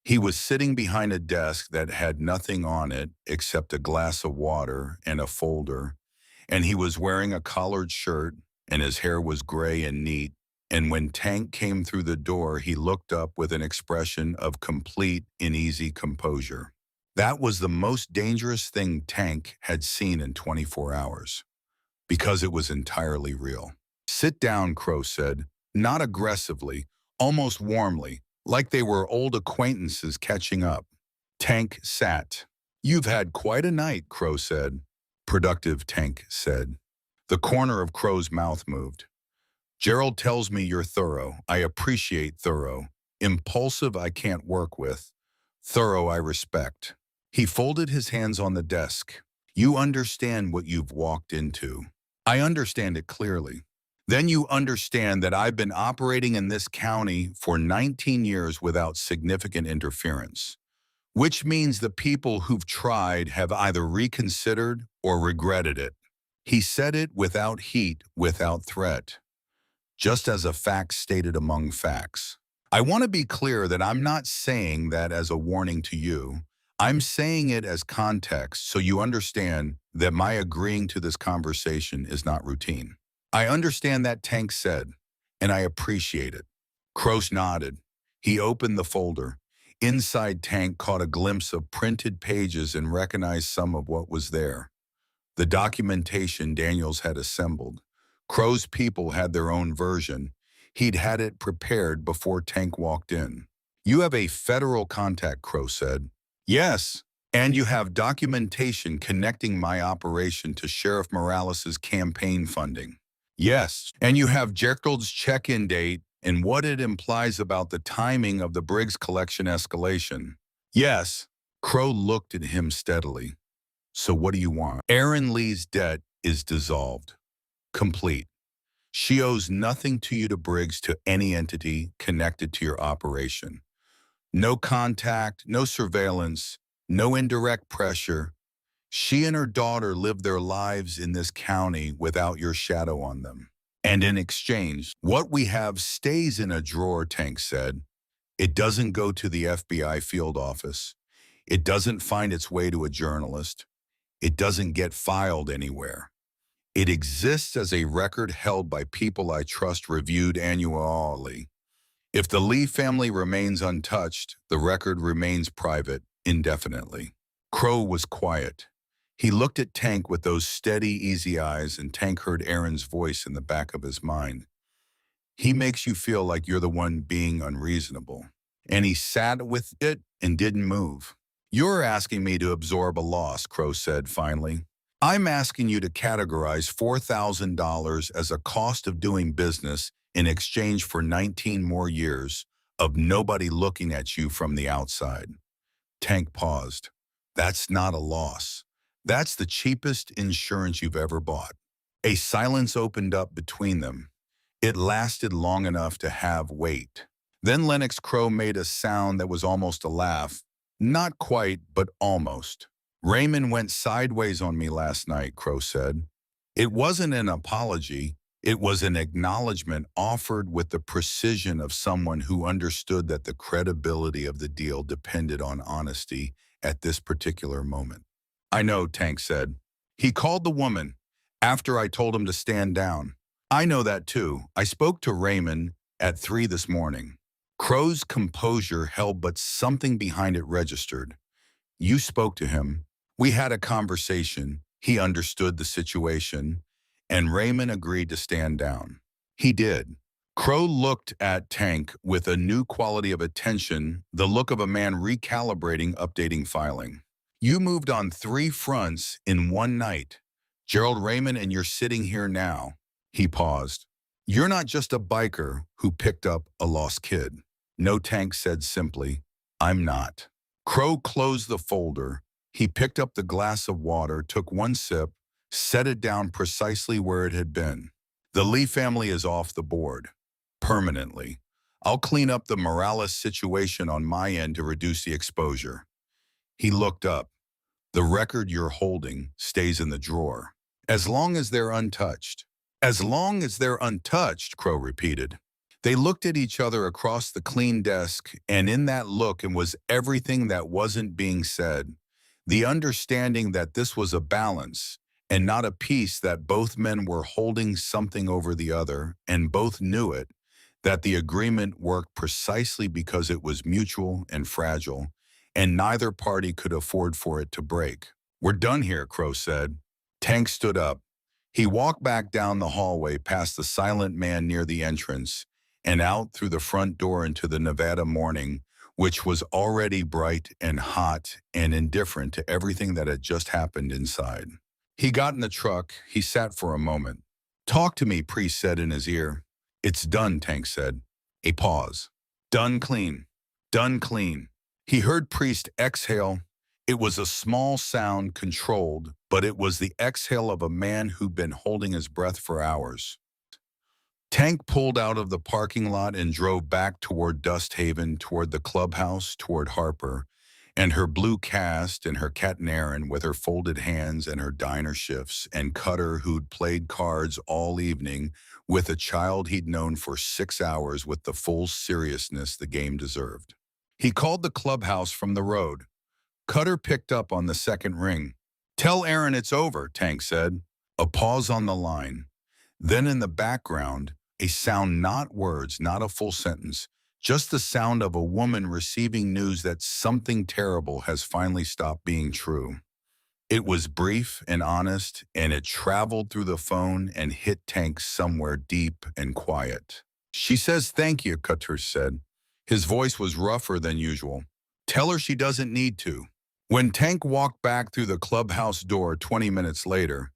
He was sitting behind a desk that had nothing on it except a glass of water and a folder, and he was wearing a collared shirt, and his hair was gray and neat, and when Tank came through the door, he looked up with an expression of complete and easy composure. That was the most dangerous thing Tank had seen in 24 hours, because it was entirely real. Sit down, Crow said, not aggressively, almost warmly, like they were old acquaintances catching up. Tank sat. You've had quite a night, Crow said. Productive, Tank said. The corner of Crow's mouth moved. Gerald tells me you're thorough. I appreciate thorough. Impulsive, I can't work with. Thorough, I respect. He folded his hands on the desk. You understand what you've walked into. I understand it clearly. Then you understand that I've been operating in this county for 19 years without significant interference, which means the people who've tried have either reconsidered or regretted it. He said it without heat, without threat, just as a fact stated among facts. I want to be clear that I'm not saying that as a warning to you. I'm saying it as context so you understand that my agreeing to this conversation is not routine. I understand that, Tank said, and I appreciate it. Croce nodded. He opened the folder. Inside, Tank caught a glimpse of printed pages and recognized some of what was there. The documentation Daniels had assembled. Crow's people had their own version. He'd had it prepared before Tank walked in. You have a federal contact, Crow said. Yes, and you have documentation connecting my operation to Sheriff Morales's campaign funding. Yes, and you have Gerald's check-in date and what it implies about the timing of the Briggs collection escalation. Yes, Crow looked at him steadily. So what do you want? Erin Lee's debt is dissolved. Complete. She owes nothing to you to Briggs to any entity connected to your operation. No contact, no surveillance, no indirect pressure. She and her daughter live their lives in this county without your shadow on them. And in exchange, what we have stays in a drawer, Tank said. It doesn't go to the FBI field office. It doesn't find its way to a journalist. It doesn't get filed anywhere. It exists as a record held by people I trust, reviewed annually. If the Lee family remains untouched, the record remains private indefinitely. Crow was quiet. He looked at Tank with those steady, easy eyes, and Tank heard Erin's voice in the back of his mind. He makes you feel like you're the one being unreasonable. And he sat with it and didn't move. You're asking me to absorb a loss, Crow said finally. I'm asking you to categorize $4,000 as a cost of doing business in exchange for 19 more years of nobody looking at you from the outside. Tank paused. That's not a loss. That's the cheapest insurance you've ever bought. A silence opened up between them. It lasted long enough to have weight. Then Lennox Crow made a sound that was almost a laugh. Not quite, but almost. Raymond went sideways on me last night, Crow said. It wasn't an apology. It was an acknowledgement offered with the precision of someone who understood that the credibility of the deal depended on honesty at this particular moment. I know, Tank said. He called the woman after I told him to stand down. I know that too. I spoke to Raymond at 3 this morning. Crow's composure held, but something behind it registered. You spoke to him. We had a conversation. He understood the situation, and Raymond agreed to stand down. He did. Crow looked at Tank with a new quality of attention, the look of a man recalibrating, updating filing. You moved on 3 fronts in one night. Gerald, Raymond, and you're sitting here now. He paused. You're not just a biker who picked up a lost kid. No, Tank said simply. I'm not. Crow closed the folder. He picked up the glass of water, took one sip, set it down precisely where it had been. The Lee family is off the board. Permanently. I'll clean up the Morales situation on my end to reduce the exposure. He looked up. The record you're holding stays in the drawer. As long as they're untouched. As long as they're untouched, Crow repeated. They looked at each other across the clean desk, and in that look it was everything that wasn't being said. The understanding that this was a balance, and not a piece, that both men were holding something over the other, and both knew it, that the agreement worked precisely because it was mutual and fragile, and neither party could afford for it to break. "We're done here," Crow said. Tank stood up. He walked back down the hallway past the silent man near the entrance and out through the front door into the Nevada morning, which was already bright and hot and indifferent to everything that had just happened inside. He got in the truck. He sat for a moment. "Talk to me," Priest said in his ear. "It's done," Tank said. A pause. "Done clean. Done clean." He heard Priest exhale. It was a small sound, controlled, but it was the exhale of a man who'd been holding his breath for hours. Tank pulled out of the parking lot and drove back toward Dust Haven, toward the clubhouse, toward Harper, and her blue cast and her cat and Aaron with her folded hands and her diner shifts, and Cutter, who'd played cards all evening with a child he'd known for 6 hours with the full seriousness the game deserved. He called the clubhouse from the road. Cutter picked up on the second ring. "Tell Aaron it's over," Tank said. A pause on the line. Then in the background, a sound, not words, not a full sentence, just the sound of a woman receiving news that something terrible has finally stopped being true. It was brief and honest, and it traveled through the phone and hit Tank somewhere deep and quiet. "She says thank you," Cutter said. His voice was rougher than usual. "Tell her she doesn't need to." When Tank walked back through the clubhouse door 20 minutes later,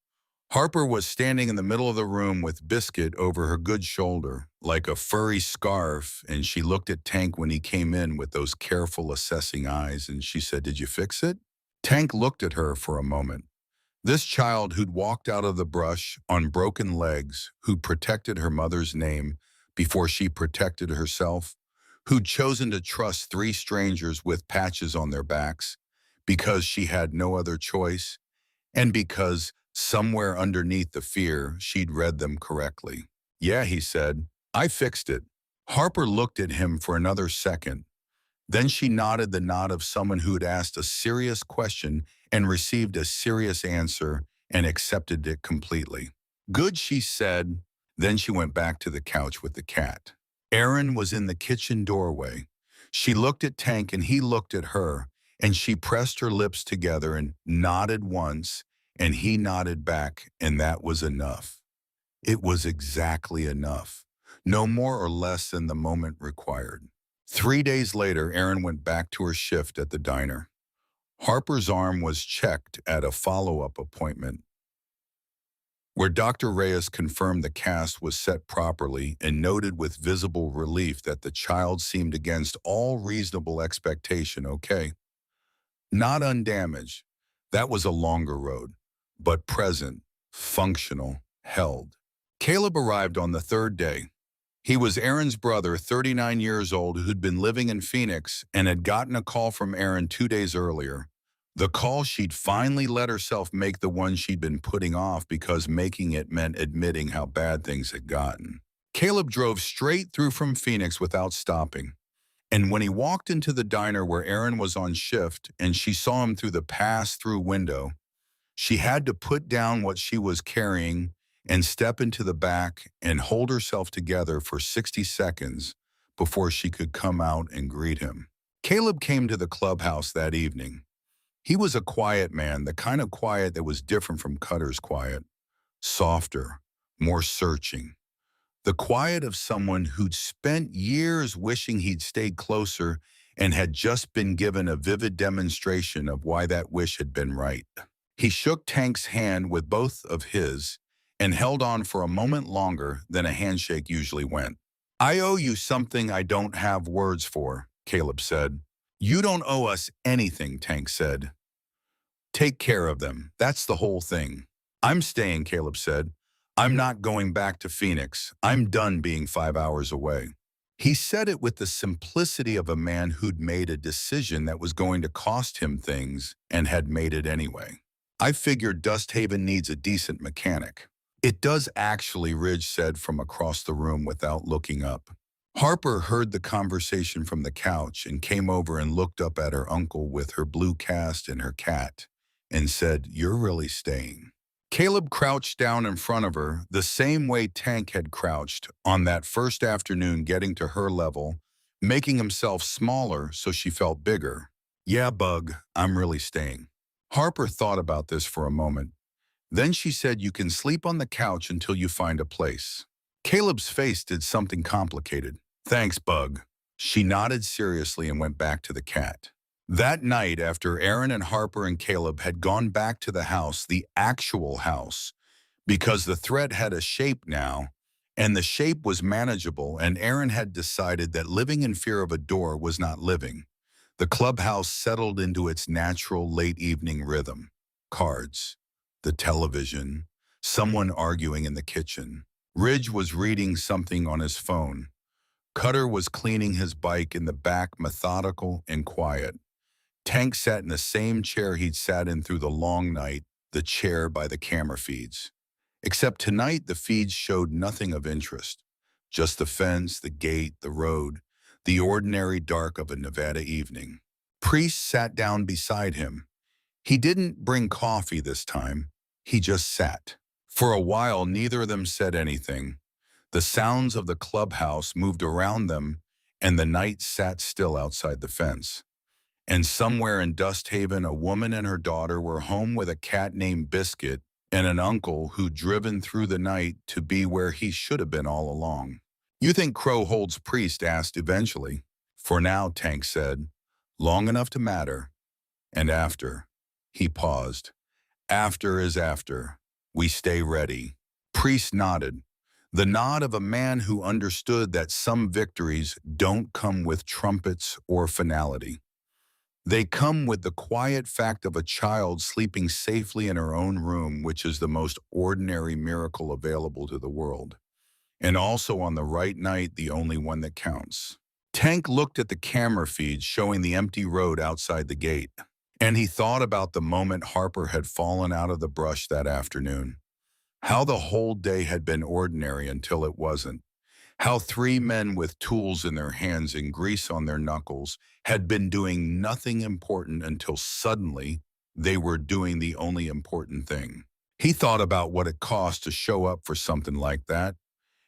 Harper was standing in the middle of the room with Biscuit over her good shoulder, like a furry scarf, and she looked at Tank when he came in with those careful, assessing eyes, and she said, "Did you fix it?" Tank looked at her for a moment. This child who'd walked out of the brush on broken legs, who'd protected her mother's name before she protected herself, who'd chosen to trust 3 strangers with patches on their backs because she had no other choice, and because somewhere underneath the fear, she'd read them correctly. "Yeah," he said, "I fixed it." Harper looked at him for another second. Then she nodded, the nod of someone who'd asked a serious question and received a serious answer and accepted it completely. "Good," she said. Then she went back to the couch with the cat. Aaron was in the kitchen doorway. She looked at Tank and he looked at her, and she pressed her lips together and nodded once, and he nodded back, and that was enough. It was exactly enough, no more or less than the moment required. 3 days later, Aaron went back to her shift at the diner. Harper's arm was checked at a follow-up appointment, where Dr. Reyes confirmed the cast was set properly and noted with visible relief that the child seemed against all reasonable expectation okay. Not undamaged. That was a longer road, but present, functional, held. Caleb arrived on the 3rd day. He was Aaron's brother, 39 years old, who'd been living in Phoenix and had gotten a call from Aaron 2 days earlier. The call she'd finally let herself make, the one she'd been putting off because making it meant admitting how bad things had gotten. Caleb drove straight through from Phoenix without stopping. And when he walked into the diner where Aaron was on shift and she saw him through the pass-through window, she had to put down what she was carrying and step into the back and hold herself together for 60 seconds before she could come out and greet him. Caleb came to the clubhouse that evening. He was a quiet man, the kind of quiet that was different from Cutter's quiet, softer, more searching. The quiet of someone who'd spent years wishing he'd stayed closer and had just been given a vivid demonstration of why that wish had been right. He shook Tank's hand with both of his and held on for a moment longer than a handshake usually went. "I owe you something I don't have words for," Caleb said. "You don't owe us anything," Tank said. "Take care of them. That's the whole thing." "I'm staying," Caleb said. "I'm not going back to Phoenix. I'm done being 5 hours away." He said it with the simplicity of a man who'd made a decision that was going to cost him things and had made it anyway. "I figured Dust Haven needs a decent mechanic." "It does actually," Ridge said from across the room without looking up. Harper heard the conversation from the couch and came over and looked up at her uncle with her blue cast and her cat and said, "You're really staying." Caleb crouched down in front of her the same way Tank had crouched on that first afternoon, getting to her level, making himself smaller so she felt bigger. Yeah, Bug, I'm really staying. Harper thought about this for a moment. Then she said you can sleep on the couch until you find a place. Caleb's face did something complicated. Thanks, Bug. She nodded seriously and went back to the cat. That night, after Aaron and Harper and Caleb had gone back to the house, the actual house, because the threat had a shape now, and the shape was manageable, and Aaron had decided that living in fear of a door was not living. The clubhouse settled into its natural late evening rhythm. Cards, the television, someone arguing in the kitchen. Ridge was reading something on his phone. Cutter was cleaning his bike in the back, methodical and quiet. Tank sat in the same chair he'd sat in through the long night, the chair by the camera feeds. Except tonight the feeds showed nothing of interest. Just the fence, the gate, the road, the ordinary dark of a Nevada evening. Priest sat down beside him. He didn't bring coffee this time. He just sat. For a while, neither of them said anything. The sounds of the clubhouse moved around them, and the night sat still outside the fence. And somewhere in Dust Haven, a woman and her daughter were home with a cat named Biscuit and an uncle who'd driven through the night to be where he should have been all along. You think Crow holds Priest? Asked eventually. For now, Tank said. Long enough to matter. And after. He paused. After is after. We stay ready. Priest nodded. The nod of a man who understood that some victories don't come with trumpets or finality. They come with the quiet fact of a child sleeping safely in her own room, which is the most ordinary miracle available to the world. And also on the right night, the only one that counts. Tank looked at the camera feed showing the empty road outside the gate, and he thought about the moment Harper had fallen out of the brush that afternoon. How the whole day had been ordinary until it wasn't. How three men with tools in their hands and grease on their knuckles had been doing nothing important until suddenly they were doing the only important thing. He thought about what it cost to show up for something like that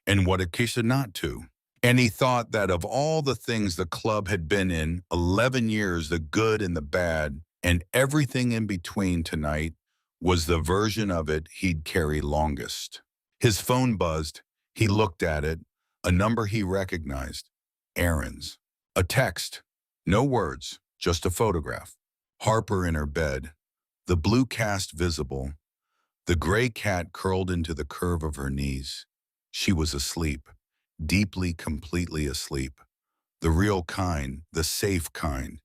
and what it cost not to. And he thought that of all the things the club had been in 11 years, the good and the bad and everything in between, tonight was the version of it he'd carry longest. His phone buzzed. He looked at it. A number he recognized. Aaron's. A text. No words, just a photograph. Harper in her bed. The blue cast visible. The gray cat curled into the curve of her knees. She was asleep. Deeply, completely asleep. The real kind, the safe kind.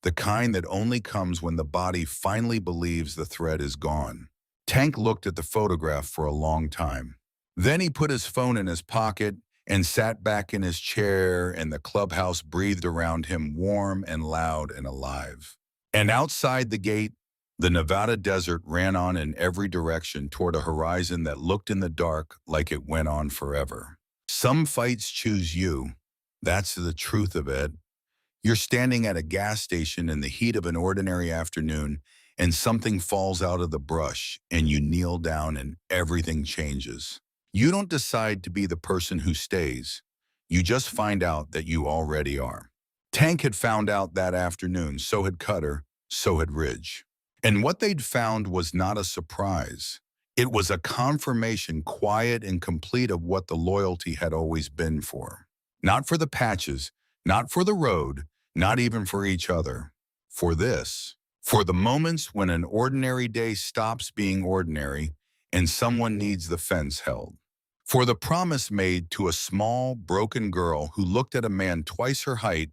The kind that only comes when the body finally believes the threat is gone. Tank looked at the photograph for a long time. Then he put his phone in his pocket and sat back in his chair, and the clubhouse breathed around him, warm and loud and alive. And outside the gate, the Nevada desert ran on in every direction toward a horizon that looked in the dark like it went on forever. Some fights choose you. That's the truth of it. You're standing at a gas station in the heat of an ordinary afternoon, and something falls out of the brush, and you kneel down and everything changes. You don't decide to be the person who stays. You just find out that you already are. Tank had found out that afternoon, so had Cutter, so had Ridge. And what they'd found was not a surprise. It was a confirmation, quiet and complete, of what the loyalty had always been for. Not for the patches, not for the road, not even for each other. For this. For the moments when an ordinary day stops being ordinary and someone needs the fence held. For the promise made to a small, broken girl who looked at a man twice her height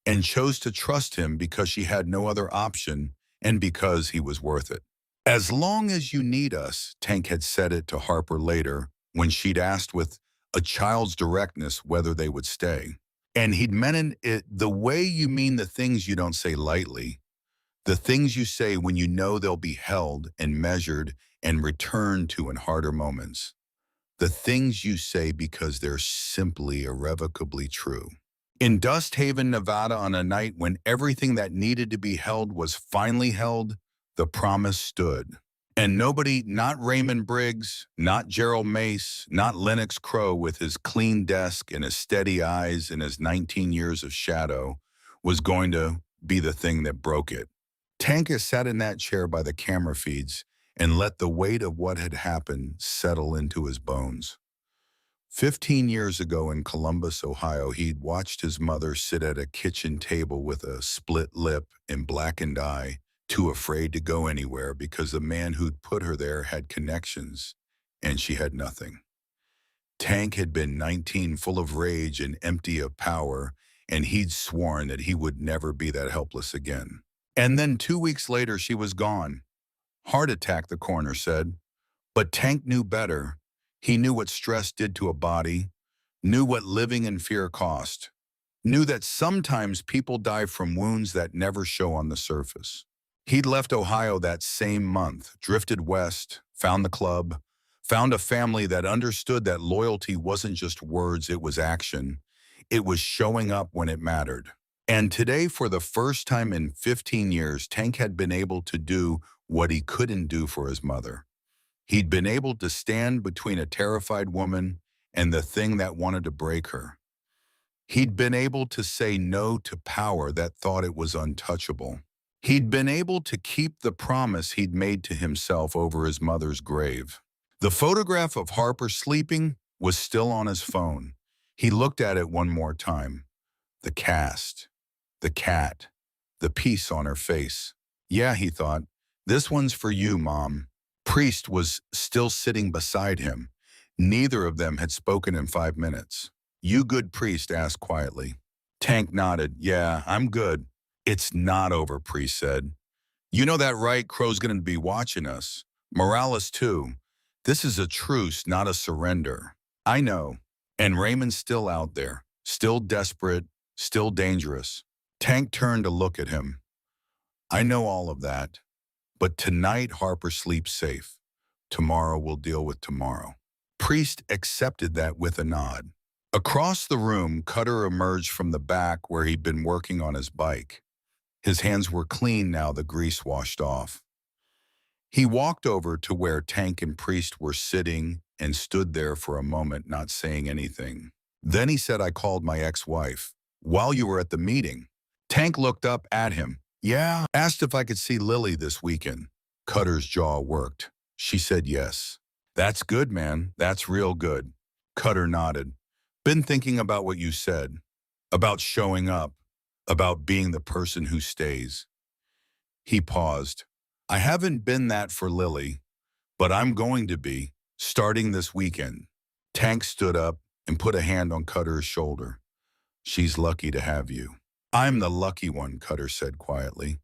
and chose to trust him because she had no other option and because he was worth it. As long as you need us, Tank had said it to Harper later when she'd asked with a child's directness whether they would stay. And he'd meant it the way you mean the things you don't say lightly, the things you say when you know they'll be held and measured and returned to in harder moments. The things you say because they're simply irrevocably true. In Dust Haven, Nevada, on a night when everything that needed to be held was finally held, the promise stood. And nobody, not Raymond Briggs, not Gerald Mace, not Lennox Crow with his clean desk and his steady eyes and his 19 years of shadow, was going to be the thing that broke it. Tank sat in that chair by the camera feeds and let the weight of what had happened settle into his bones. 15 years ago in Columbus, Ohio, he'd watched his mother sit at a kitchen table with a split lip and blackened eye, too afraid to go anywhere because the man who'd put her there had connections, and she had nothing. Tank had been 19, full of rage and empty of power, and he'd sworn that he would never be that helpless again. And then 2 weeks later, she was gone. Heart attack, the coroner said. But Tank knew better. He knew what stress did to a body, knew what living in fear cost, knew that sometimes people die from wounds that never show on the surface. He'd left Ohio that same month, drifted west, found the club, found a family that understood that loyalty wasn't just words, it was action. It was showing up when it mattered. And today, for the first time in 15 years, Tank had been able to do what he couldn't do for his mother. He'd been able to stand between a terrified woman and the thing that wanted to break her. He'd been able to say no to power that thought it was untouchable. He'd been able to keep the promise he'd made to himself over his mother's grave. The photograph of Harper sleeping was still on his phone. He looked at it one more time. The cast, the cat, the peace on her face. Yeah, he thought, this one's for you, Mom. Priest was still sitting beside him. Neither of them had spoken in 5 minutes. You good, Priest asked quietly. Tank nodded. Yeah, I'm good. It's not over, Priest said. You know that, right? Crow's going to be watching us. Morales, too. This is a truce, not a surrender. I know. And Raymond's still out there, still desperate, still dangerous. Tank turned to look at him. I know all of that. But tonight Harper sleeps safe. Tomorrow we'll deal with tomorrow. Priest accepted that with a nod. Across the room, Cutter emerged from the back where he'd been working on his bike. His hands were clean now, the grease washed off. He walked over to where Tank and Priest were sitting and stood there for a moment, not saying anything. Then he said, I called my ex-wife. While you were at the meeting. Tank looked up at him. Yeah, asked if I could see Lily this weekend. Cutter's jaw worked. She said yes. That's good, man. That's real good. Cutter nodded. Been thinking about what you said. About showing up. About being the person who stays. He paused. I haven't been that for Lily, but I'm going to be, starting this weekend. Tank stood up and put a hand on Cutter's shoulder. She's lucky to have you. I'm the lucky one, Cutter said quietly.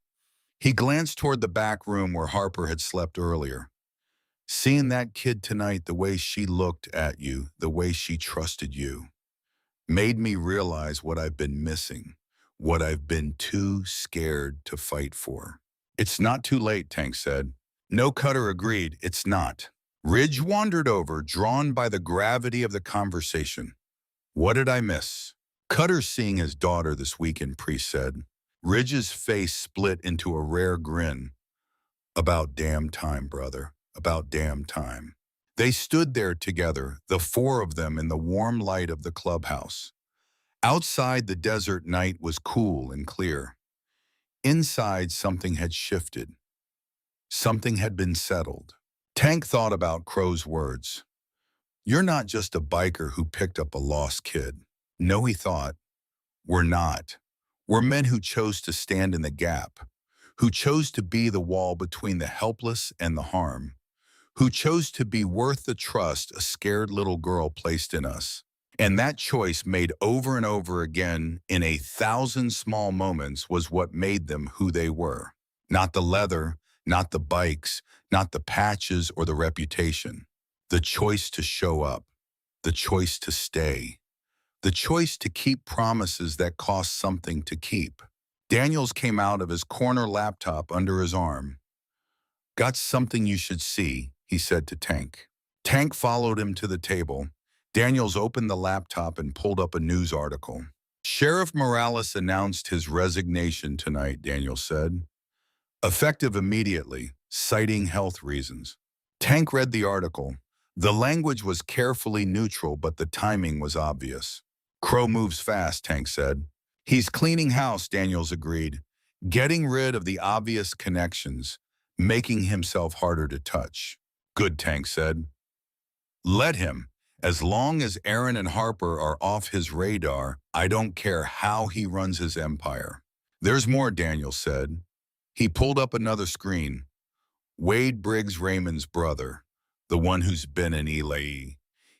He glanced toward the back room where Harper had slept earlier. Seeing that kid tonight, the way she looked at you, the way she trusted you, made me realize what I've been missing, what I've been too scared to fight for. It's not too late, Tank said. No, Cutter agreed, it's not. Ridge wandered over, drawn by the gravity of the conversation. What did I miss? Cutter's seeing his daughter this weekend, Priest said. Ridge's face split into a rare grin. About damn time, brother. About damn time. They stood there together, the four of them in the warm light of the clubhouse. Outside, the desert night was cool and clear. Inside, something had shifted. Something had been settled. Tank thought about Crow's words. You're not just a biker who picked up a lost kid. No, he thought. We're not. We're men who chose to stand in the gap, who chose to be the wall between the helpless and the harm, who chose to be worth the trust a scared little girl placed in us. And that choice, made over and over again in 1,000 small moments, was what made them who they were. Not the leather, not the bikes, not the patches or the reputation. The choice to show up, the choice to stay, the choice to keep promises that cost something to keep. Daniels came out of his corner laptop under his arm. Got something you should see, he said to Tank. Tank followed him to the table. Daniels opened the laptop and pulled up a news article. Sheriff Morales announced his resignation tonight, Daniels said. Effective immediately, citing health reasons. Tank read the article. The language was carefully neutral, but the timing was obvious. Crow moves fast, Tank said. He's cleaning house, Daniels agreed. getting rid of the obvious connections, making himself harder to touch. Good, Tank said. Let him. As long as Aaron and Harper are off his radar, I don't care how he runs his empire. There's more, Daniel said. He pulled up another screen. Wade Briggs, Raymond's brother, the one who's been in Elaine.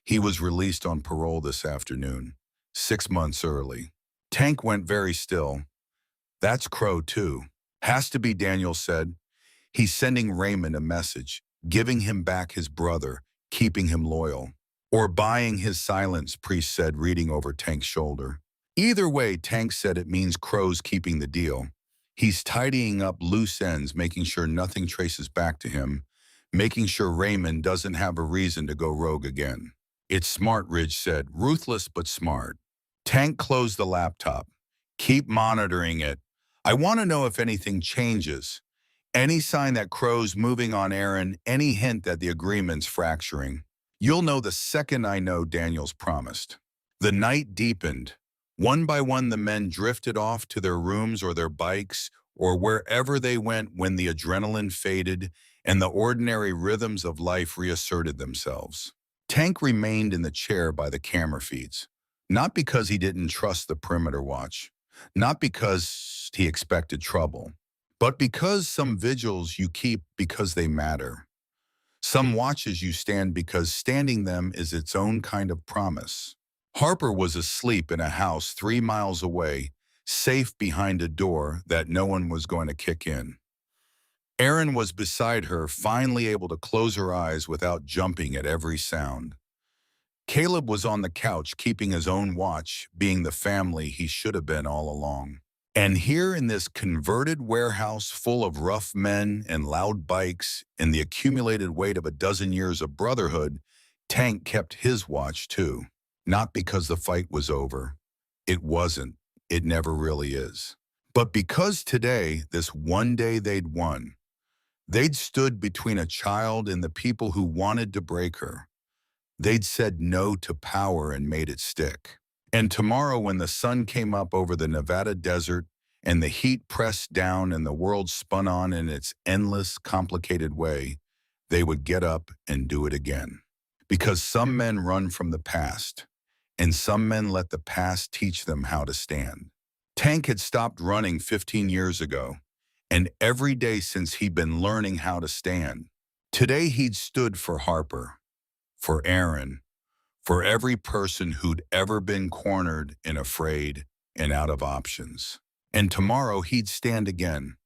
He was released on parole this afternoon, 6 months early. Tank went very still. That's Crow, too. Has to be, Daniel said. He's sending Raymond a message, giving him back his brother, keeping him loyal. Or buying his silence, Priest said, reading over Tank's shoulder. Either way, Tank said it means Crow's keeping the deal. He's tidying up loose ends, making sure nothing traces back to him, making sure Raymond doesn't have a reason to go rogue again. It's smart, Ridge said, ruthless but smart. Tank closed the laptop. Keep monitoring it. I want to know if anything changes. Any sign that Crow's moving on Aaron, any hint that the agreement's fracturing. You'll know the second I know, Daniels promised. The night deepened. One by one, the men drifted off to their rooms or their bikes or wherever they went when the adrenaline faded and the ordinary rhythms of life reasserted themselves. Tank remained in the chair by the camera feeds, not because he didn't trust the perimeter watch, not because he expected trouble, but because some vigils you keep because they matter. Some watches you stand because standing them is its own kind of promise. Harper was asleep in a house 3 miles away, safe behind a door that no one was going to kick in. Aaron was beside her, finally able to close her eyes without jumping at every sound. Caleb was on the couch, keeping his own watch, being the family he should have been all along. And here in this converted warehouse full of rough men and loud bikes and the accumulated weight of a dozen years of Brotherhood, Tank kept his watch too. Not because the fight was over. It wasn't. It never really is. But because today, this one day they'd won. They'd stood between a child and the people who wanted to break her. They'd said no to power and made it stick. And tomorrow, when the sun came up over the Nevada desert and the heat pressed down and the world spun on in its endless, complicated way, they would get up and do it again. Because some men run from the past, and some men let the past teach them how to stand. Tank had stopped running 15 years ago, and every day since he'd been learning how to stand. Today he'd stood for Harper, for Aaron, for every person who'd ever been cornered and afraid and out of options. And tomorrow he'd stand again,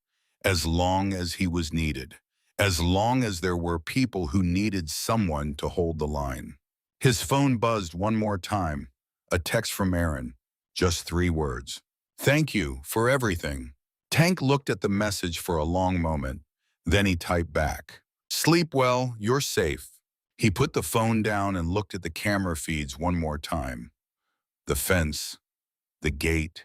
as long as he was needed, as long as there were people who needed someone to hold the line. His phone buzzed one more time, a text from Aaron, just 3 words. Thank you for everything. Tank looked at the message for a long moment, then he typed back, sleep well, you're safe. He put the phone down and looked at the camera feeds one more time. The fence, the gate,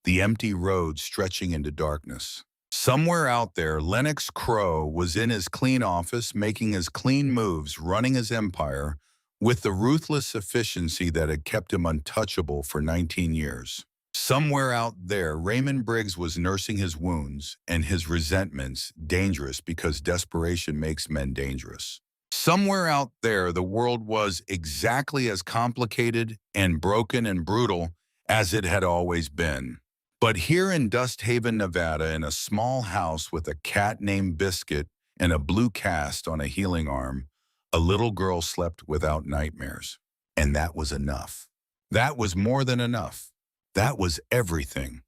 the empty road stretching into darkness. Somewhere out there, Lennox Crow was in his clean office, making his clean moves, running his empire, with the ruthless efficiency that had kept him untouchable for 19 years. Somewhere out there, Raymond Briggs was nursing his wounds and his resentments, dangerous because desperation makes men dangerous. Somewhere out there, the world was exactly as complicated and broken and brutal as it had always been. But here in Dust Haven, Nevada, in a small house with a cat named Biscuit and a blue cast on a healing arm, a little girl slept without nightmares. And that was enough. That was more than enough. That was everything.